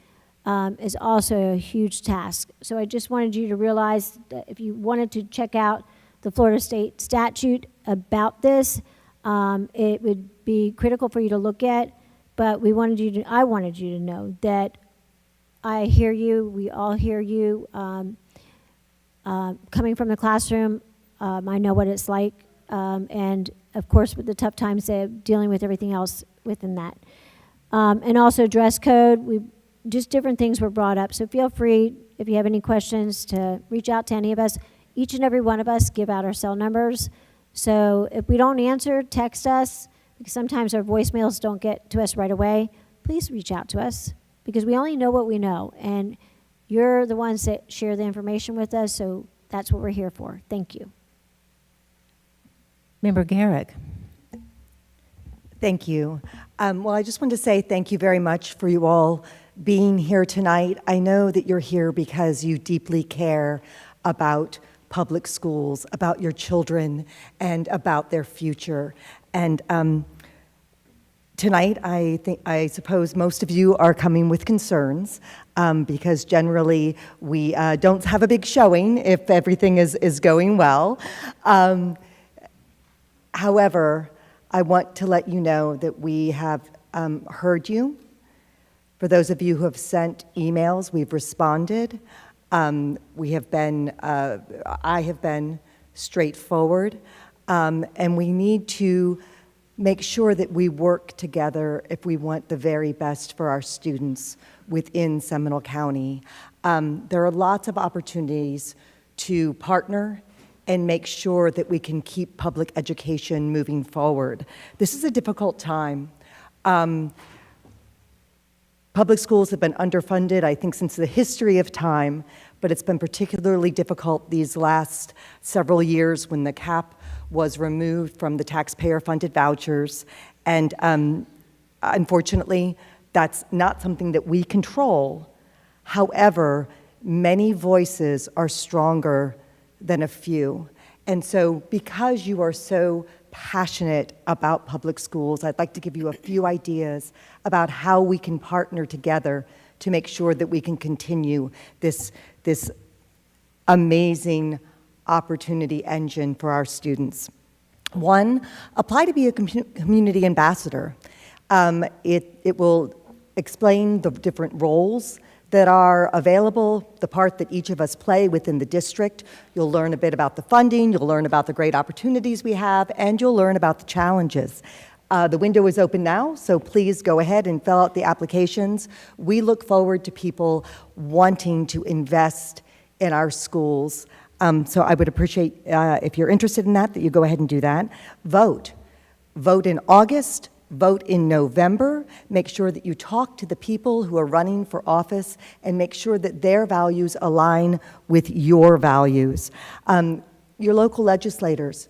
is also a huge task. So I just wanted you to realize that if you wanted to check out the Florida State statute about this, it would be critical for you to look at, but I wanted you to know that I hear you, we all hear you. Coming from the classroom, I know what it's like, and of course with the tough times, dealing with everything else within that. And also dress code, just different things were brought up, so feel free, if you have any questions, to reach out to any of us. Each and every one of us give out our cell numbers. So if we don't answer, text us, because sometimes our voicemails don't get to us right away. Please reach out to us, because we only know what we know. And you're the ones that share the information with us, so that's what we're here for. Thank you. Member Garrick. Thank you. Well, I just want to say thank you very much for you all being here tonight. I know that you're here because you deeply care about public schools, about your children, and about their future. And tonight, I suppose most of you are coming with concerns because generally we don't have a big showing if everything is going well. However, I want to let you know that we have heard you. For those of you who have sent emails, we've responded. I have been straightforward, and we need to make sure that we work together if we want the very best for our students within Seminole County. There are lots of opportunities to partner and make sure that we can keep public education moving forward. This is a difficult time. Public schools have been underfunded, I think, since the history of time, but it's been particularly difficult these last several years when the cap was removed from the taxpayer-funded vouchers. And unfortunately, that's not something that we control. However, many voices are stronger than a few. And so because you are so passionate about public schools, I'd like to give you a few ideas about how we can partner together to make sure that we can continue this amazing opportunity engine for our students. One, apply to be a community ambassador. It will explain the different roles that are available, the part that each of us play within the district. You'll learn a bit about the funding, you'll learn about the great opportunities we have, and you'll learn about the challenges. The window is open now, so please go ahead and fill out the applications. We look forward to people wanting to invest in our schools. So I would appreciate, if you're interested in that, that you go ahead and do that. Vote. Vote in August. Vote in November. Make sure that you talk to the people who are running for office and make sure that their values align with your values. Your local legislators,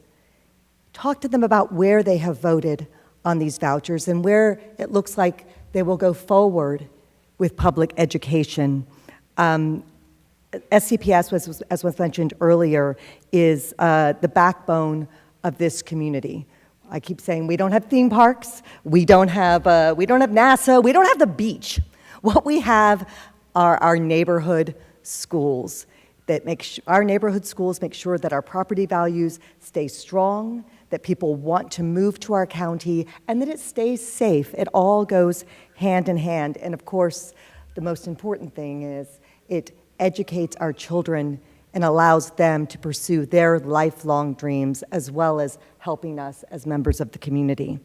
talk to them about where they have voted on these vouchers and where it looks like they will go forward with public education. SCPS, as was mentioned earlier, is the backbone of this community. I keep saying we don't have theme parks, we don't have NASA, we don't have the beach. What we have are our neighborhood schools that our neighborhood schools make sure that our property values stay strong, that people want to move to our county, and that it stays safe. It all goes hand in hand. And of course, the most important thing is it educates our children and allows them to pursue their lifelong dreams, as well as helping us as members of the community.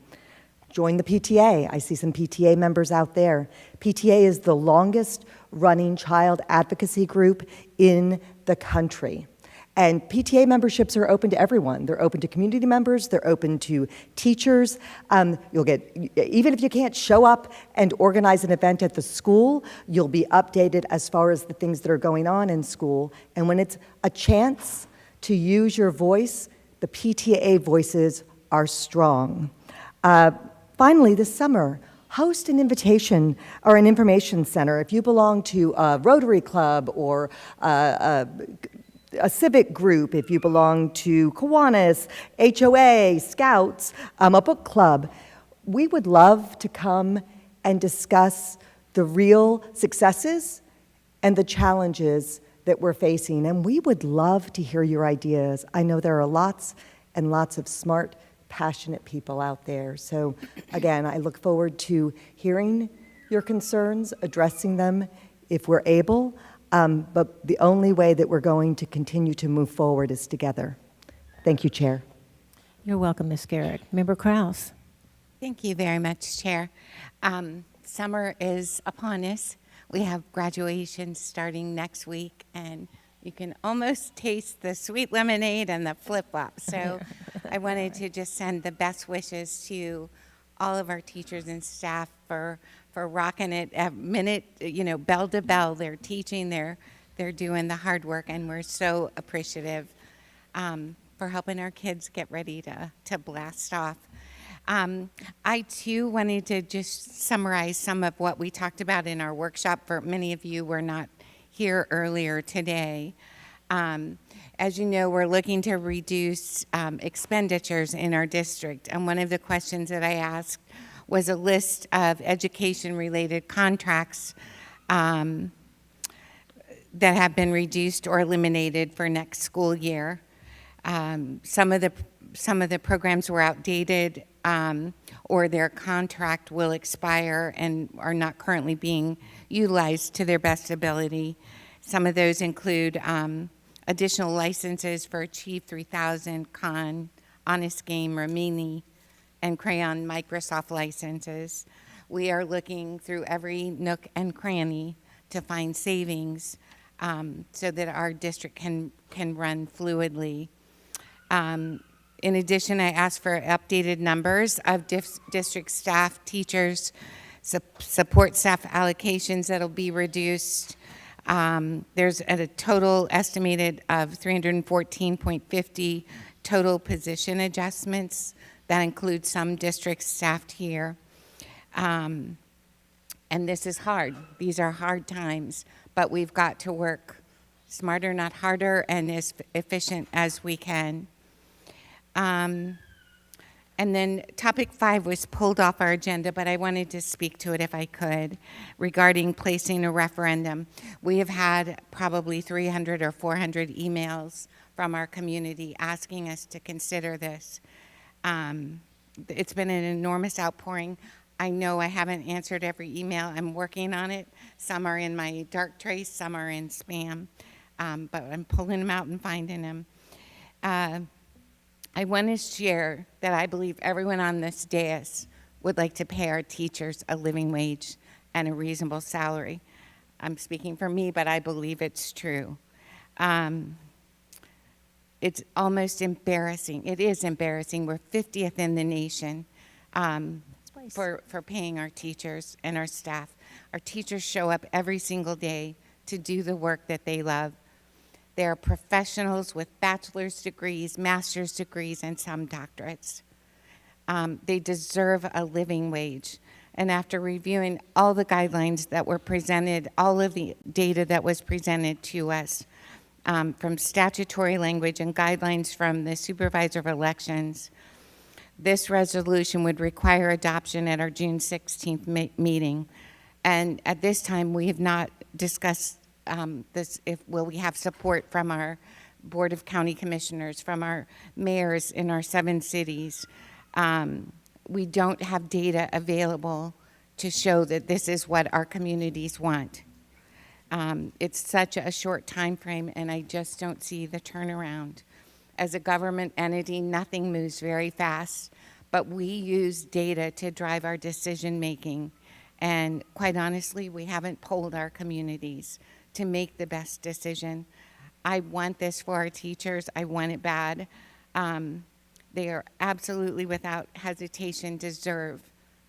Join the PTA. I see some PTA members out there. PTA is the longest running child advocacy group in the country. And PTA memberships are open to everyone. They're open to community members, they're open to teachers. You'll get, even if you can't show up and organize an event at the school, you'll be updated as far as the things that are going on in school. And when it's a chance to use your voice, the PTA voices are strong. Finally, this summer, host an invitation or an information center. If you belong to a Rotary Club or a civic group, if you belong to Kiwanis, HOA, Scouts, a book club, we would love to come and discuss the real successes and the challenges that we're facing. And we would love to hear your ideas. I know there are lots and lots of smart, passionate people out there. So again, I look forward to hearing your concerns, addressing them if we're able. But the only way that we're going to continue to move forward is together. Thank you, Chair. You're welcome, Ms. Garrett. Member Krause. Thank you very much, Chair. Summer is upon us. We have graduation starting next week, and you can almost taste the sweet lemonade and the flip-flop. So I wanted to just send the best wishes to all of our teachers and staff for rocking it at minute, bell to bell. They're teaching, they're doing the hard work, and we're so appreciative for helping our kids get ready to blast off. I too wanted to just summarize some of what we talked about in our workshop. For many of you were not here earlier today. As you know, we're looking to reduce expenditures in our district, and one of the questions that I asked was a list of education-related contracts that have been reduced or eliminated for next school year. Some of the programs were outdated, or their contract will expire and are not currently being utilized to their best ability. Some of those include additional licenses for Chief 3000, Con, Honest Game, Rimini, and Crayon Microsoft licenses. We are looking through every nook and cranny to find savings so that our district can run fluidly. In addition, I asked for updated numbers of district staff, teachers, support staff allocations that'll be reduced. There's a total estimated of 314.50 total position adjustments. That includes some districts staffed here. And this is hard. These are hard times, but we've got to work smarter, not harder, and as efficient as we can. And then topic 5 was pulled off our agenda, but I wanted to speak to it if I could, regarding placing a referendum. We have had probably 300 or 400 emails from our community asking us to consider this. It's been an enormous outpouring. I know I haven't answered every email. I'm working on it. Some are in my dark trace, some are in spam, but I'm pulling them out and finding them. I want to share that I believe everyone on this dais would like to pay our teachers a living wage and a reasonable salary. I'm speaking for me, but I believe it's true. It's almost embarrassing. It is embarrassing. We're 50th in the nation for paying our teachers and our staff. Our teachers show up every single day to do the work that they love. They're professionals with bachelor's degrees, master's degrees, and some doctorates. They deserve a living wage. And after reviewing all the guidelines that were presented, all of the data that was presented to us, from statutory language and guidelines from the supervisor of elections, this resolution would require adoption at our June 16th meeting. And at this time, we have not discussed this, will we have support from our Board of County Commissioners, from our mayors in our 7 cities. We don't have data available to show that this is what our communities want. It's such a short time frame, and I just don't see the turnaround. As a government entity, nothing moves very fast, but we use data to drive our decision making. And quite honestly, we haven't polled our communities to make the best decision. I want this for our teachers. I want it bad. They are absolutely, without hesitation, deserve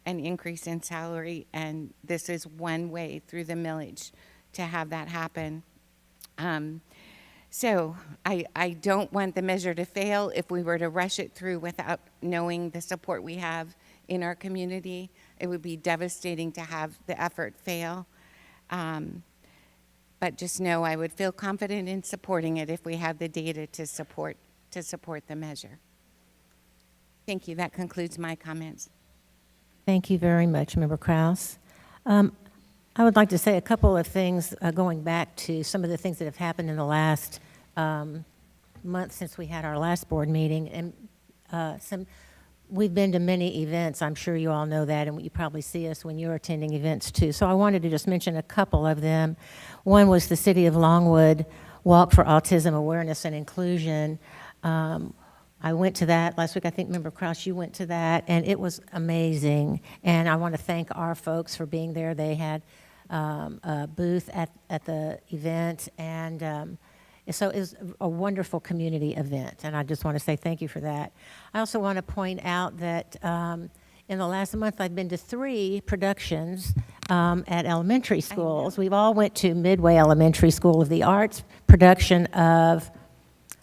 an increase in salary, and this is one way through the millage to have that happen. So I don't want the measure to fail. If we were to rush it through without knowing the support we have in our community, it would be devastating to have the effort fail. But just know I would feel confident in supporting it if we have the data to support the measure. Thank you. That concludes my comments. Thank you very much, Member Kraus. I would like to say a couple of things going back to some of the things that have happened in the last month since we had our last board meeting. And we've been to many events. I'm sure you all know that, and you probably see us when you're attending events too. So I wanted to just mention a couple of them. One was the City of Longwood Walk for Autism Awareness and Inclusion. I went to that last week. I think, Member Kraus, you went to that, and it was amazing. And I want to thank our folks for being there. They had a booth at the event, and so it was a wonderful community event, and I just want to say thank you for that. I also want to point out that in the last month I've been to 3 productions at elementary schools. We've all went to Midway Elementary School of the Arts production of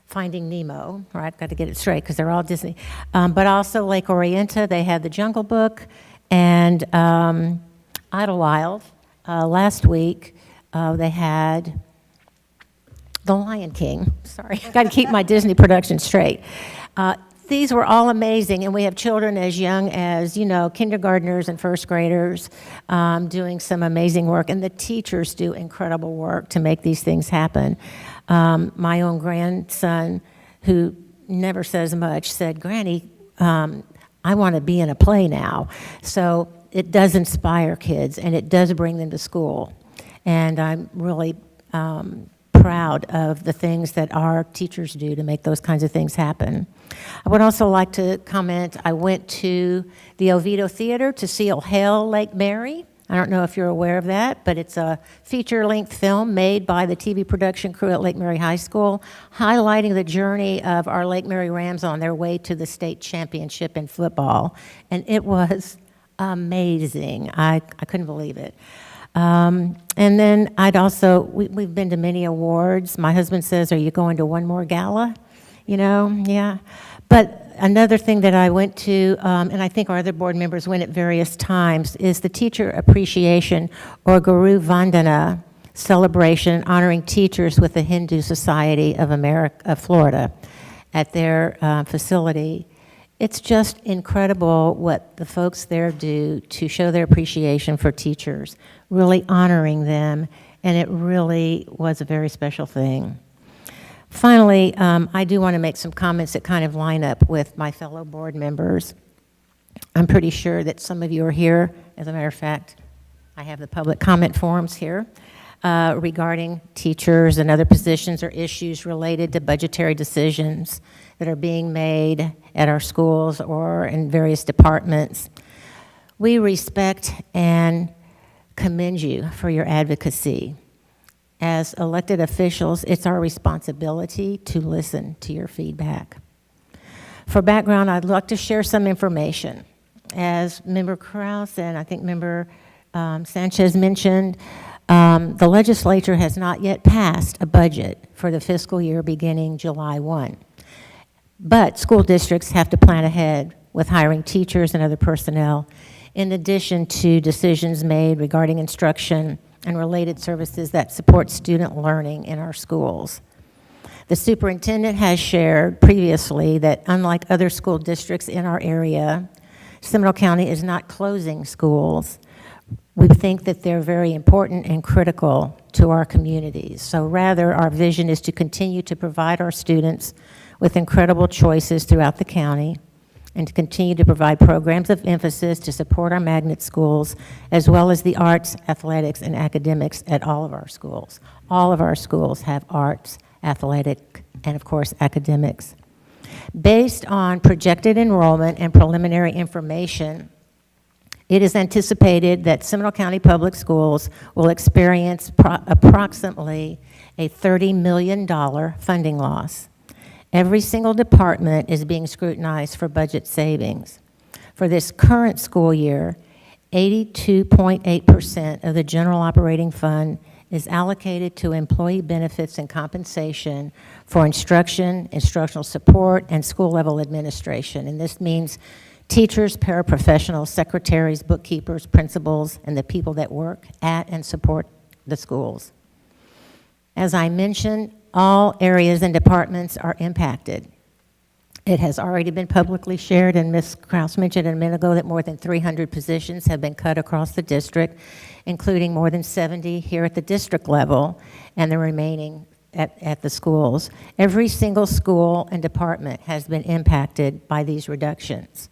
Finding Nemo, right? Got to get it straight because they're all Disney. But also Lake Orienta, they had The Jungle Book, and Idlewild. Last week, they had The Lion King. Sorry, got to keep my Disney production straight. These were all amazing, and we have children as young as, kindergartners and first graders doing some amazing work, and the teachers do incredible work to make these things happen. My own grandson, who never says much, said, "Granny, I want to be in a play now." So it does inspire kids, and it does bring them to school. And I'm really proud of the things that our teachers do to make those kinds of things happen. I would also like to comment, I went to the Oviedo Theater to see Oh Hail, Lake Mary. I don't know if you're aware of that, but it's a feature-length film made by the TV production crew at Lake Mary High School, highlighting the journey of our Lake Mary Rams on their way to the state championship in football. And it was amazing. I couldn't believe it. And then we've been to many awards. My husband says, "Are you going to one more gala?" Yeah. But another thing that I went to, and I think our other board members went at various times, is the Teacher Appreciation or Guru Vandana celebration honoring teachers with the Hindu Society of Florida at their facility. It's just incredible what the folks there do to show their appreciation for teachers, really honoring them, and it really was a very special thing. Finally, I do want to make some comments that kind of line up with my fellow board members. I'm pretty sure that some of you are here. As a matter of fact, I have the public comment forums here. regarding teachers and other positions or issues related to budgetary decisions that are being made at our schools or in various departments. We respect and commend you for your advocacy. As elected officials, it's our responsibility to listen to your feedback. For background, I'd like to share some information. As Member Krause and I think Member Sanchez mentioned, the legislature has not yet passed a budget for the fiscal year beginning July 1. But school districts have to plan ahead with hiring teachers and other personnel, in addition to decisions made regarding instruction and related services that support student learning in our schools. The superintendent has shared previously that unlike other school districts in our area, Seminole County is not closing schools. We think that they're very important and critical to our communities. So rather, our vision is to continue to provide our students with incredible choices throughout the county and to continue to provide programs of emphasis to support our magnet schools, as well as the arts, athletics, and academics at all of our schools. All of our schools have arts, athletic, and of course, academics. Based on projected enrollment and preliminary information, it is anticipated that Seminole County Public Schools will experience approximately a $30 million funding loss. Every single department is being scrutinized for budget savings. For this current school year, 82.8% of the general operating fund is allocated to employee benefits and compensation for instruction, instructional support, and school-level administration. And this means teachers, paraprofessionals, secretaries, bookkeepers, principals, and the people that work at and support the schools. As I mentioned, all areas and departments are impacted. It has already been publicly shared, and Ms. Krause mentioned a minute ago that more than 300 positions have been cut across the district, including more than 70 here at the district level and the remaining at the schools. Every single school and department has been impacted by these reductions.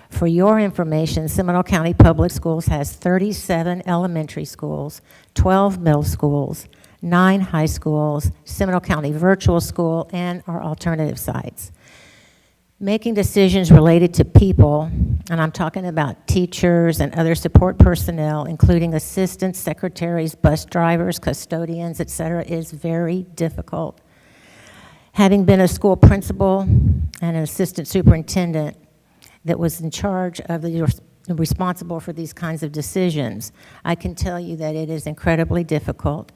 For your information, Seminole County Public Schools has 37 elementary schools, 12 middle schools, 9 high schools, Seminole County Virtual School, and our alternative sites. Making decisions related to people, and I'm talking about teachers and other support personnel, including assistants, secretaries, bus drivers, custodians, et cetera, is very difficult. Having been a school principal and an assistant superintendent that was in charge of responsible for these kinds of decisions, I can tell you that it is incredibly difficult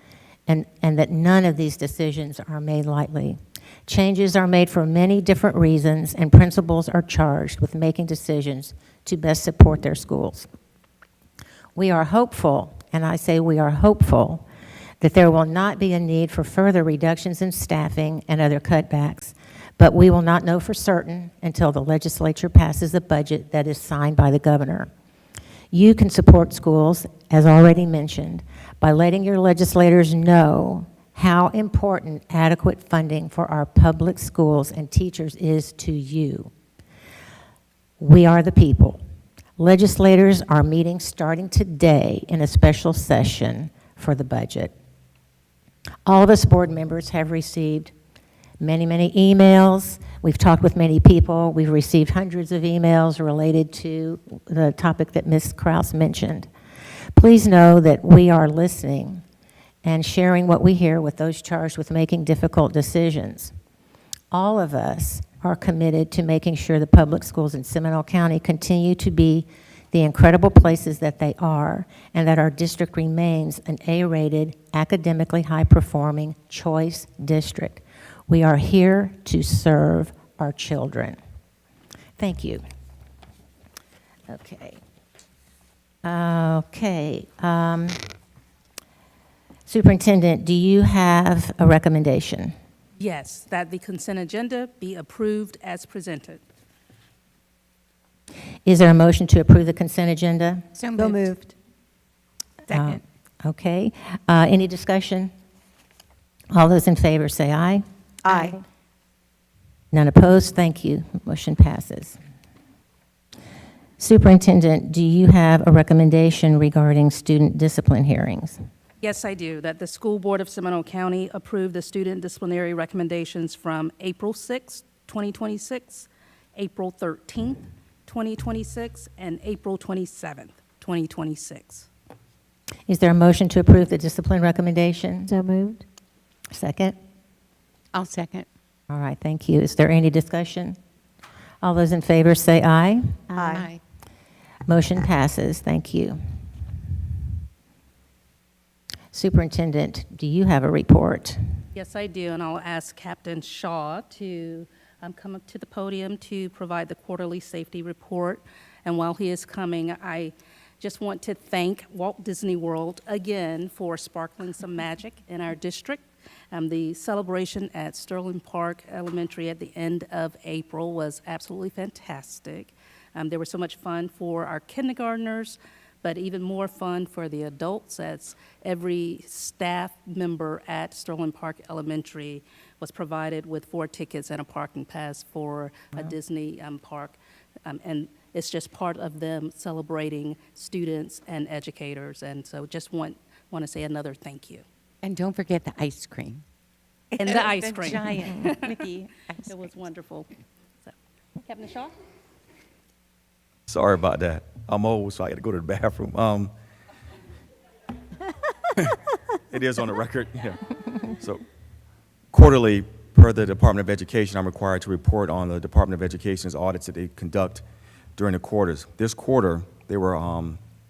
and that none of these decisions are made lightly. Changes are made for many different reasons, and principals are charged with making decisions to best support their schools. We are hopeful, and I say we are hopeful, that there will not be a need for further reductions in staffing and other cutbacks, but we will not know for certain until the legislature passes a budget that is signed by the governor. You can support schools, as already mentioned, by letting your legislators know how important adequate funding for our public schools and teachers is to you. We are the people. Legislators are meeting starting today in a special session for the budget. All of us board members have received many, many emails. We've talked with many people. We've received hundreds of emails related to the topic that Ms. Krause mentioned. Please know that we are listening and sharing what we hear with those charged with making difficult decisions. All of us are committed to making sure the public schools in Seminole County continue to be the incredible places that they are, and that our district remains an A-rated, academically high-performing choice district. We are here to serve our children. Thank you. Okay. Superintendent, do you have a recommendation? Yes, that the consent agenda be approved as presented. Is there a motion to approve the consent agenda? So moved. Second. Okay. Any discussion? All those in favor say aye. Aye. None opposed? Thank you. Motion passes. Superintendent, do you have a recommendation regarding student discipline hearings? Yes, I do. That the School Board of Seminole County approved the student disciplinary recommendations from April 6, 2026, April 13th, 2026, and April 27th, 2026. Is there a motion to approve the discipline recommendation? So moved. Second? I'll second. All right, thank you. Is there any discussion? All those in favor say aye. Aye. Motion passes. Thank you. Superintendent, do you have a report? Yes, I do, and I'll ask Captain Shaw to come up to the podium to provide the quarterly safety report. And while he is coming, I just want to thank Walt Disney World again for sparkling some magic in our district. The celebration at Sterling Park Elementary at the end of April was absolutely fantastic. There was so much fun for our kindergartners, but even more fun for the adults, as every staff member at Sterling Park Elementary was provided with 4 tickets and a parking pass for a Disney park. And it's just part of them celebrating students and educators. And so just want to say another thank you. And don't forget the ice cream. And the ice The cream. giant Mickey ice It was cream. wonderful. So, Captain Shaw? Sorry about that. I'm old, so I got to go to the bathroom. It is on the record. Yeah. So, quarterly, per the Department of Education, I'm required to report on the Department of Education's audits that they conduct during the quarters. This quarter, they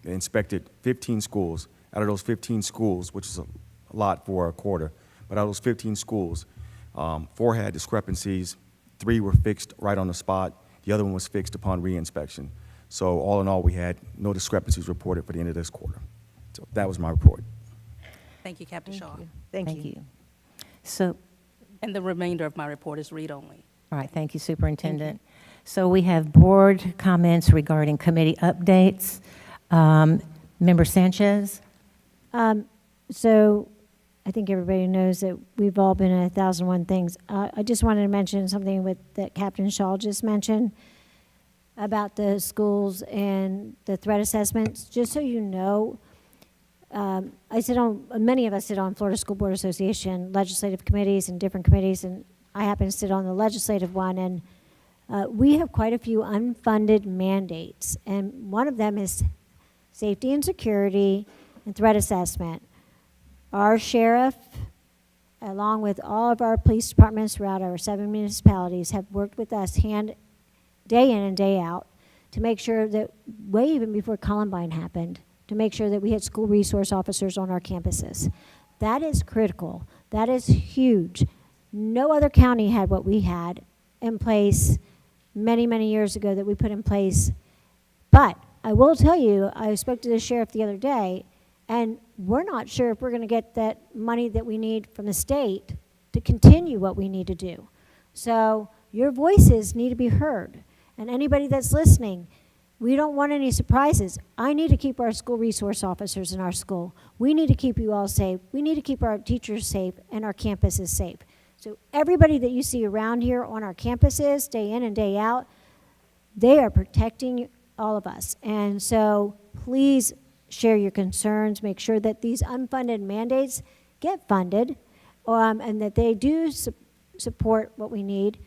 inspected 15 schools. Out of those 15 schools, which is a lot for a quarter, but out of those 15 schools, 4 had discrepancies, 3 were fixed right on the spot, the other one was fixed upon re-inspection. So all in all, we had no discrepancies reported for the end of this quarter. So that was my report. Thank you, Captain Shaw. Thank Thank you. you. So, And the remainder of my report is read-only. all right, thank you, Superintendent. So we have board comments regarding committee updates. Member Sanchez? So I think everybody knows that we've all been in 1,001 things. I just wanted to mention something that Captain Shaw just mentioned about the schools and the threat assessments. Just so you know, many of us sit on Florida School Board Association legislative committees and different committees, and I happen to sit on the legislative one, and we have quite a few unfunded mandates, and one of them is safety and security and threat assessment. Our sheriff, along with all of our police departments throughout our 7 municipalities, have worked with us day in and day out to make sure that, way even before Columbine happened, to make sure that we had school resource officers on our campuses. That is critical. That is huge. No other county had what we had in place many, many years ago that we put in place. But I will tell you, I spoke to the sheriff the other day, and we're not sure if we're going to get that money that we need from the state to continue what we need to do. So your voices need to be heard. And anybody that's listening, we don't want any surprises. I need to keep our school resource officers in our school. We need to keep you all safe. We need to keep our teachers safe and our campuses safe. So everybody that you see around here on our campuses, day in and day out, they are protecting all of us. And so please share your concerns. Make sure that these unfunded mandates get funded, and that they do support what we need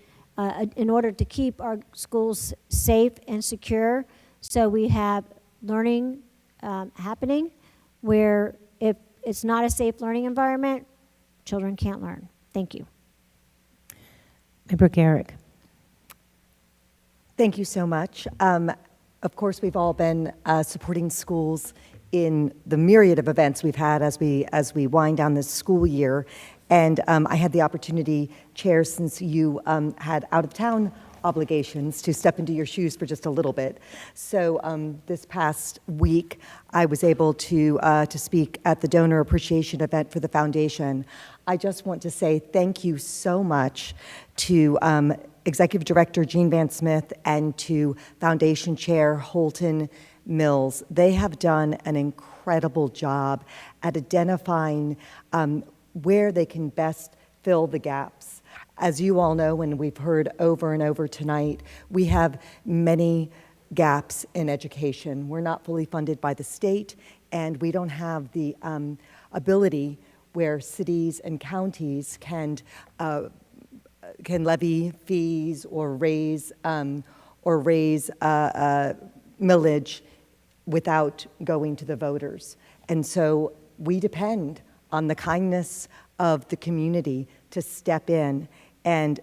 in order to keep our schools safe and secure. So we have learning happening where if it's not a safe learning environment, children can't learn. Thank you. Member Garrick. Thank you so much. Of course, we've all been supporting schools in the myriad of events we've had as we wind down this school year. And I had the opportunity, Chair, since you had out-of-town obligations, to step into your shoes for just a little bit. So this past week, I was able to speak at the donor appreciation event for the foundation. I just want to say thank you so much to Executive Director Jean Van Smith and to Foundation Chair Holton Mills. They have done an incredible job at identifying where they can best fill the gaps. As you all know, and we've heard over and over tonight, we have many gaps in education. We're not fully funded by the state, and we don't have the ability where cities and counties can levy fees or raise millage without going to the voters. And so we depend on the kindness of the community to step in. And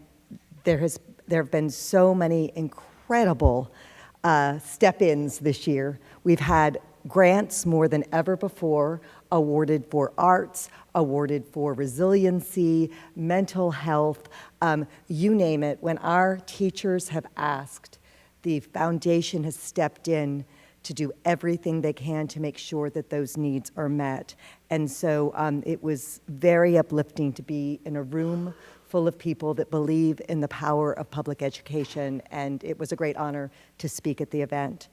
there have been so many incredible step-ins this year. We've had grants more than ever before awarded for arts, awarded for resiliency, mental health, you name it. When our teachers have asked, the foundation has stepped in to do everything they can to make sure that those needs are met. And so it was very uplifting to be in a room full of people that believe in the power of public education, and it was a great honor to speak at the event.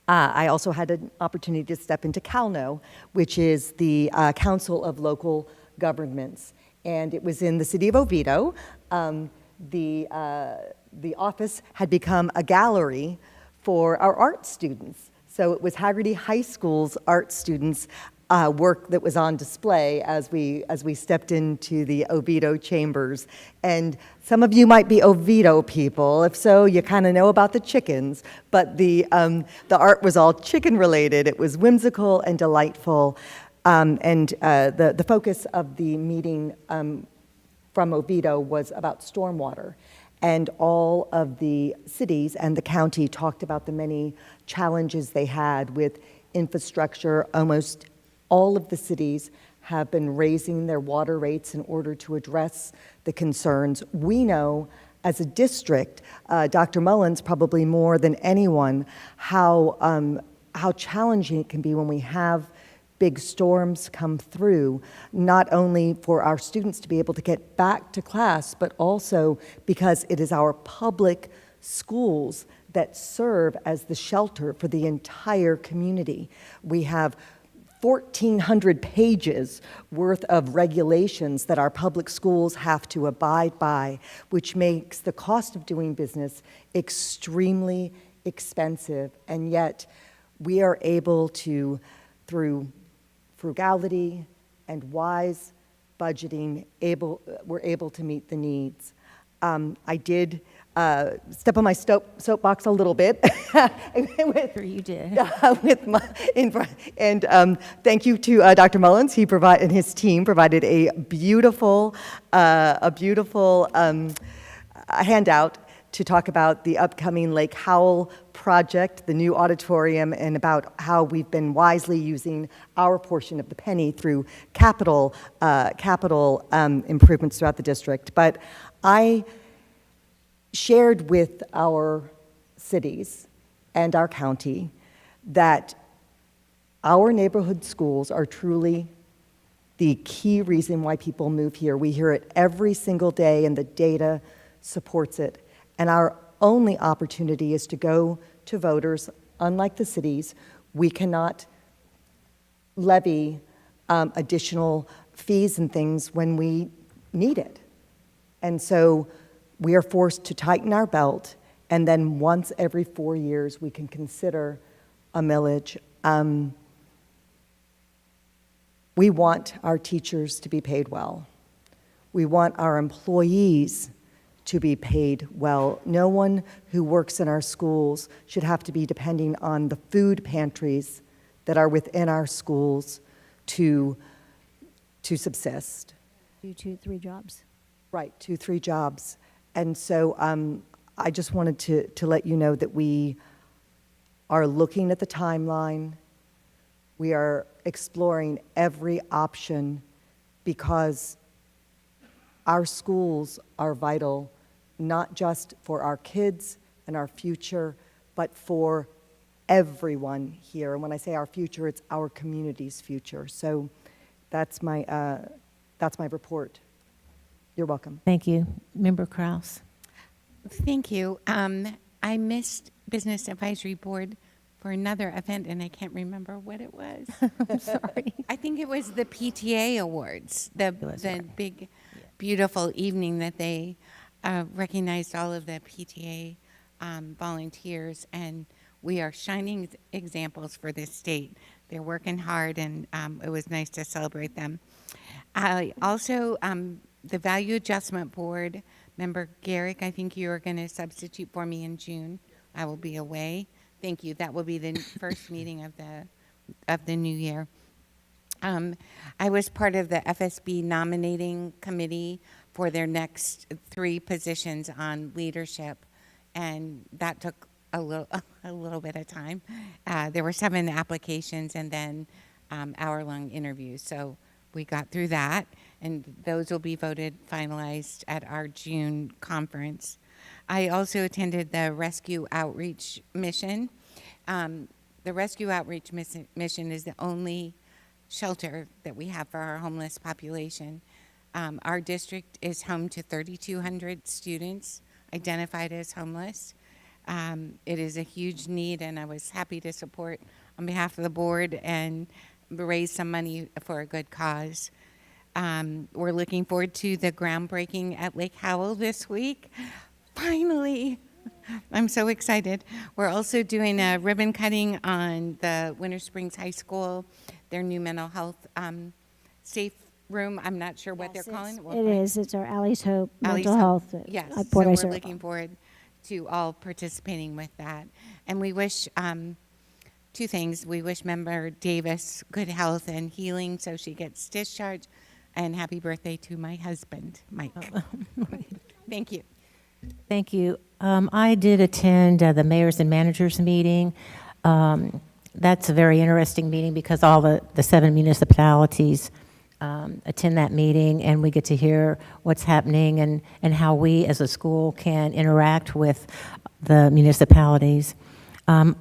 I also had an opportunity to step into CalNO, which is the Council of Local Governments, and it was in the city of Oviedo. The office had become a gallery for our art students. So it was Haggerty High School's art students' work that was on display as we stepped into the Oviedo chambers. And some of you might be Oviedo people. If so, you kind of know about the chickens. But the art was all chicken related. It was whimsical and delightful. The focus of the meeting from Oviedo was about stormwater. And all of the cities and the county talked about the many challenges they had with infrastructure. Almost all of the cities have been raising their water rates in order to address the concerns. We know as a district, Dr. Mullins probably more than anyone, how challenging it can be when we have big storms come through, not only for our students to be able to get back to class, but also because it is our public schools that serve as the shelter for the entire community. We have 1,400 pages worth of regulations that our public schools have to abide by, which makes the cost of doing business extremely expensive. And yet we are able to, through frugality and wise budgeting, we're able to meet the needs. I did step on my soapbox a little bit. You did. Thank you to Dr. Mullins. He and his team provided a beautiful handout to talk about the upcoming Lake Howell project, the new auditorium, and about how we've been wisely using our portion of the penny through capital improvements throughout the district. But I shared with our cities and our county that our neighborhood schools are truly the key reason why people move here. We hear it every single day, and the data supports it. And our only opportunity is to go to voters. Unlike the cities, we cannot levy additional fees and things when we need it. And so we are forced to tighten our belt, and then once every 4 years, we can consider a millage. We want our teachers to be paid well. We want our employees to be paid well. No one who works in our schools should have to be depending on the food pantries that are within our schools to subsist. 2-3 jobs. Right, 2-3 jobs. And so I just wanted to let you know that we are looking at the timeline. We are exploring every option because our schools are vital, not just for our kids and our future, but for everyone here. And when I say our future, it's our community's future. So that's my report. You're welcome. Thank you. Member Krause. Thank you. I missed Business Advisory Board for another event, and I can't remember what it was. I'm sorry. I think it was the PTA Awards, the big, beautiful evening that they recognized all of the PTA volunteers, and we are shining examples for this state They're working hard, and it was nice to celebrate them. I also, the Value Adjustment Board member Garrick, I think you are going to substitute for me in June. I will be away. Thank you. That will be the first meeting of the new year. I was part of the FSB nominating committee for their next 3 positions on leadership, and that took a little bit of time. There were 7 applications and then hour-long interviews, so we got through that, and those will be voted finalized at our June conference. I also attended the Rescue Outreach Mission. The Rescue Outreach Mission is the only shelter that we have for our homeless population. Our district is home to 3,200 students identified as homeless. It is a huge need, and I was happy to support on behalf of the board and raise some money for a good cause. We're looking forward to the groundbreaking at Lake Howell this week. Finally, I'm so excited. We're also doing a ribbon cutting on the Winter Springs High School, their new mental health safe room. I'm not sure what they're calling it. It is. It's our Alley's Hope Alley's Mental Hope. Health. Yes, Board so I we're serve looking on. forward to all participating with that. And we wish 2 things. We wish member Davis good health and healing so she gets discharged. And happy birthday to my husband, Mike. Thank you. Thank you. I did attend the mayors and managers meeting. That's a very interesting meeting because all the 7 municipalities attend that meeting, and we get to hear what's happening and how we as a school can interact with the municipalities.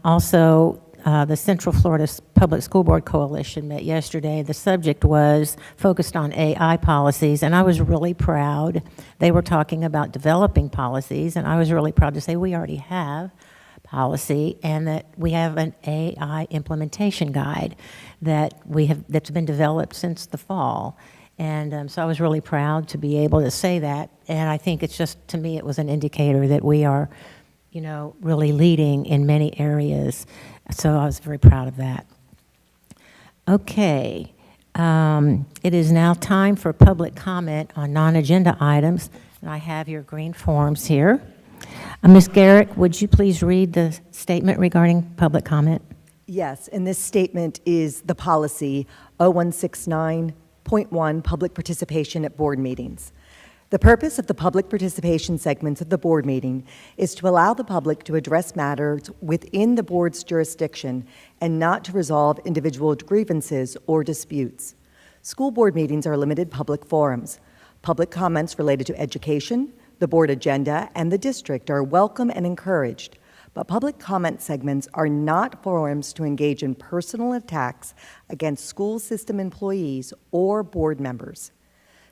Also, the Central Florida Public School Board Coalition met yesterday. The subject was focused on AI policies, and I was really proud. They were talking about developing policies, and I was really proud to say we already have policy and that we have an AI implementation guide that's been developed since the fall. And so I was really proud to be able to say that, and I think it's just, to me, it was an indicator that we are, really leading in many areas. So I was very proud of that. Okay, it is now time for public comment on non-agenda items, and I have your green forms here. Ms. Garrick, would you please read the statement regarding public comment? Yes, and this statement is the policy 0169.1, public participation at board meetings. The purpose of the public participation segments of the board meeting is to allow the public to address matters within the board's jurisdiction and not to resolve individual grievances or disputes. School board meetings are limited public forums. Public comments related to education, the board agenda, and the district are welcome and encouraged, but public comment segments are not forums to engage in personal attacks against school system employees or board members.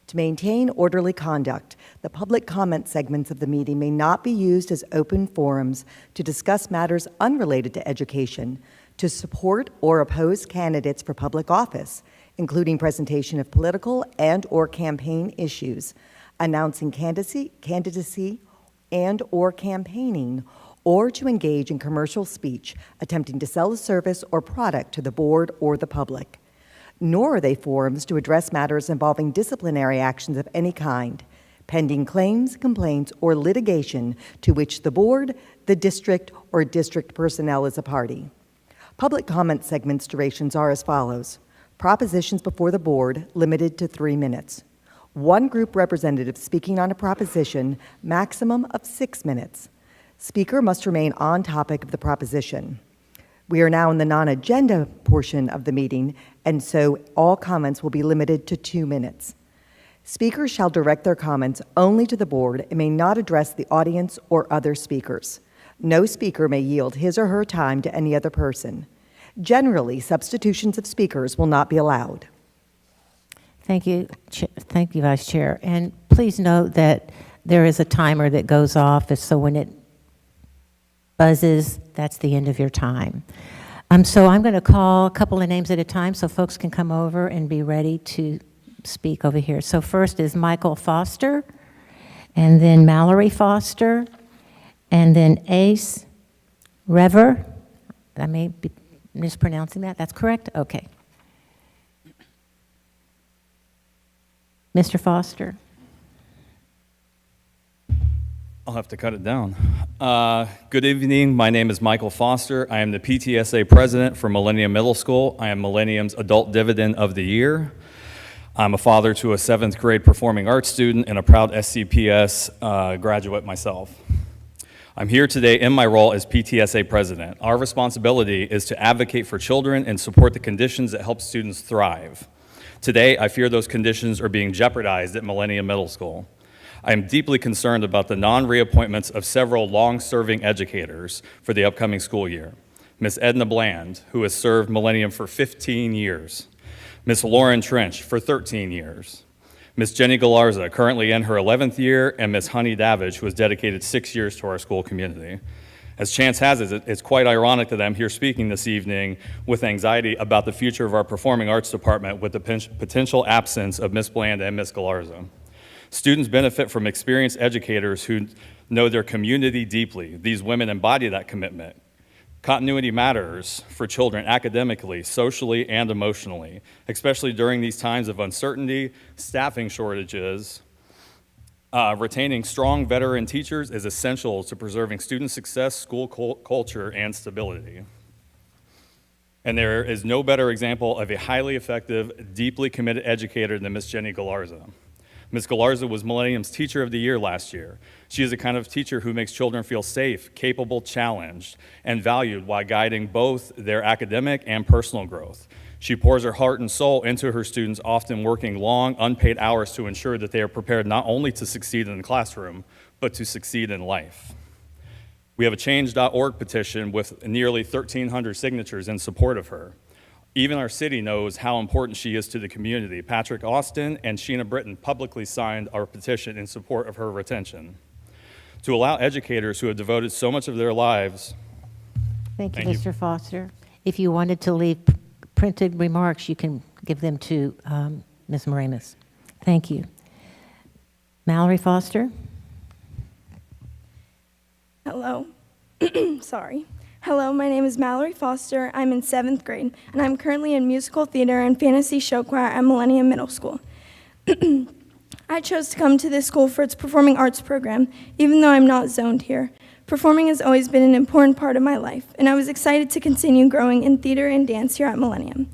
To maintain orderly conduct, the public comment segments of the meeting may not be used as open forums to discuss matters unrelated to education, to support or oppose candidates for public office, including presentation of political and/or campaign issues, announcing candidacy and/or campaigning, or to engage in commercial speech, attempting to sell a service or product to the board or the public. Nor are they forums to address matters involving disciplinary actions of any kind, pending claims, complaints, or litigation to which the board, the district, or district personnel is a party. Public comment segments durations are as follows. Propositions before the board, limited to 3 minutes. 1 group representative speaking on a proposition, maximum of 6 minutes. Speaker must remain on topic of the proposition. We are now in the non-agenda portion of the meeting, and so all comments will be limited to 2 minutes. Speakers shall direct their comments only to the board and may not address the audience or other speakers. No speaker may yield his or her time to any other person. Generally, substitutions of speakers will not be allowed. Thank you, Vice Chair. And please note that there is a timer that goes off, so when it buzzes, that's the end of your time. So I'm going to call a couple of names at a time so folks can come over and be ready to speak over here. So first is Michael Foster, and then Mallory Foster, and then Ace Rever. I may be mispronouncing that? That's correct? Okay. Mr. Foster. I'll have to cut it down. Good evening. My name is Michael Foster. I am the PTSA president for Millennium Middle School. I am Millennium's Adult Dividend of the Year. I'm a father to a 7th grade performing arts student and a proud SCPS graduate myself. I'm here today in my role as PTSA president. Our responsibility is to advocate for children and support the conditions that help students thrive. Today, I fear those conditions are being jeopardized at Millennium Middle School. I am deeply concerned about the non-reappointments of several long-serving educators for the upcoming school year. Ms. Edna Bland, who has served Millennium for 15 years. Ms. Lauren Trench for 13 years. Ms. Jenny Galarza, currently in her 11th year, and Ms. Honey Davidge, who has dedicated 6 years to our school community. As chance has it, it's quite ironic that I'm here speaking this evening with anxiety about the future of our performing arts department with the potential absence of Ms. Bland and Ms. Galarza. Students benefit from experienced educators who know their community deeply. These women embody that commitment. Continuity matters for children academically, socially, and emotionally, especially during these times of uncertainty, staffing shortages. Retaining strong veteran teachers is essential to preserving student success, school culture, and stability. And there is no better example of a highly effective, deeply committed educator than Ms. Jenny Galarza. Ms. Galarza was Millennium's Teacher of the Year last year. She is the kind of teacher who makes children feel safe, capable, challenged, and valued while guiding both their academic and personal growth. She pours her heart and soul into her students, often working long, unpaid hours to ensure that they are prepared not only to succeed in the classroom, but to succeed in life. We have a change.org petition with nearly 1,300 signatures in support of her. Even our city knows how important she is to the community. Patrick Austin and Sheena Britton publicly signed our petition in support of her retention. To allow educators who have devoted so much of their lives. Thank you, Mr. Foster. If you wanted to leave printed remarks, you can give them to Ms. Moramis. Thank you. Mallory Foster. Hello. Sorry. Hello, my name is Mallory Foster. I'm in 7th grade, and I'm currently in musical theater and fantasy show choir at Millennium Middle School. I chose to come to this school for its performing arts program, even though I'm not zoned here. Performing has always been an important part of my life, and I was excited to continue growing in theater and dance here at Millennium.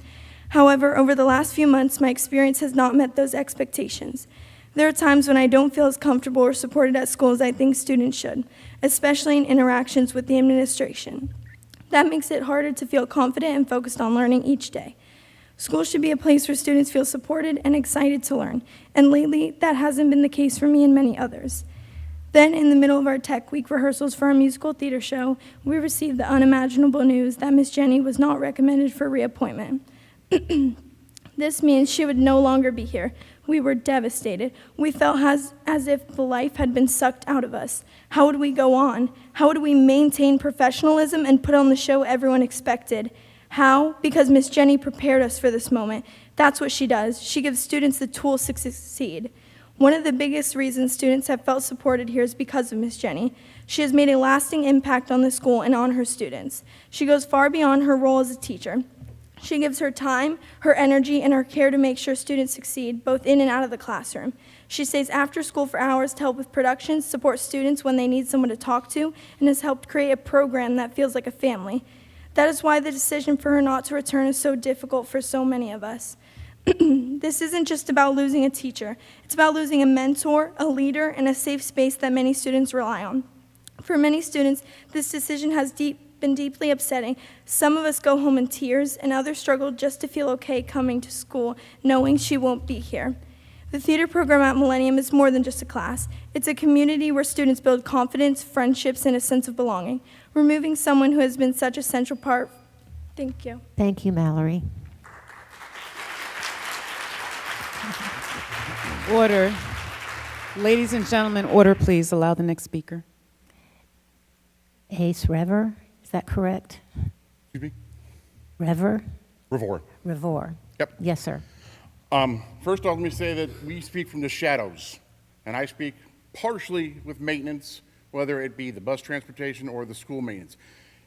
However, over the last few months, my experience has not met those expectations. There are times when I don't feel as comfortable or supported at school as I think students should, especially in interactions with the administration. That makes it harder to feel confident and focused on learning each day. School should be a place where students feel supported and excited to learn, and lately, that hasn't been the case for me and many others. Then, in the middle of our Tech Week rehearsals for our musical theater show, we received the unimaginable news that Miss Jenny was not recommended for reappointment. This means she would no longer be here. We were devastated. We felt as if the life had been sucked out of us. How would we go on? How would we maintain professionalism and put on the show everyone expected? How? Because Miss Jenny prepared us for this moment. That's what she does. She gives students the tools to succeed. One of the biggest reasons students have felt supported here is because of Miss Jenny. She has made a lasting impact on the school and on her students. She goes far beyond her role as a teacher. She gives her time, her energy, and her care to make sure students succeed, both in and out of the classroom. She stays after school for hours to help with productions, support students when they need someone to talk to, and has helped create a program that feels like a family. That is why the decision for her not to return is so difficult for so many of us. This isn't just about losing a teacher. It's about losing a mentor, a leader, and a safe space that many students rely on. For many students, this decision has been deeply upsetting. Some of us go home in tears, and others struggle just to feel okay coming to school, knowing she won't be here. The theater program at Millennium is more than just a class. It's a community where students build confidence, friendships, and a sense of belonging. Removing someone who has been such a central part. Thank you. Thank you, Mallory. Order. Ladies and gentlemen, order, please. Allow the next speaker. Ace Rever, is that correct? Excuse me? Rever? Revor. Revor. Yep. Yes, sir. First off, let me say that we speak from the shadows, and I speak partially with maintenance, whether it be the bus transportation or the school maintenance.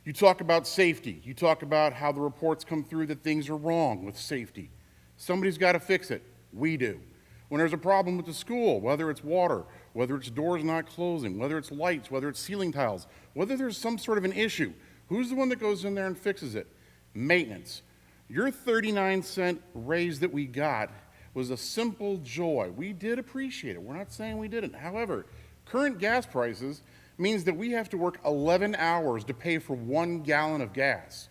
You talk about safety. You talk about how the reports come through that things are wrong with safety. Somebody's got to fix it. We do. When there's a problem with the school, whether it's water, whether it's doors not closing, whether it's lights, whether it's ceiling tiles, whether there's some sort of an issue, who's the one that goes in there and fixes it? Maintenance. Your 39-cent raise that we got was a simple joy. We did appreciate it. We're not saying we didn't. However, current gas prices means that we have to work 11 hours to pay for 1 gallon of gas.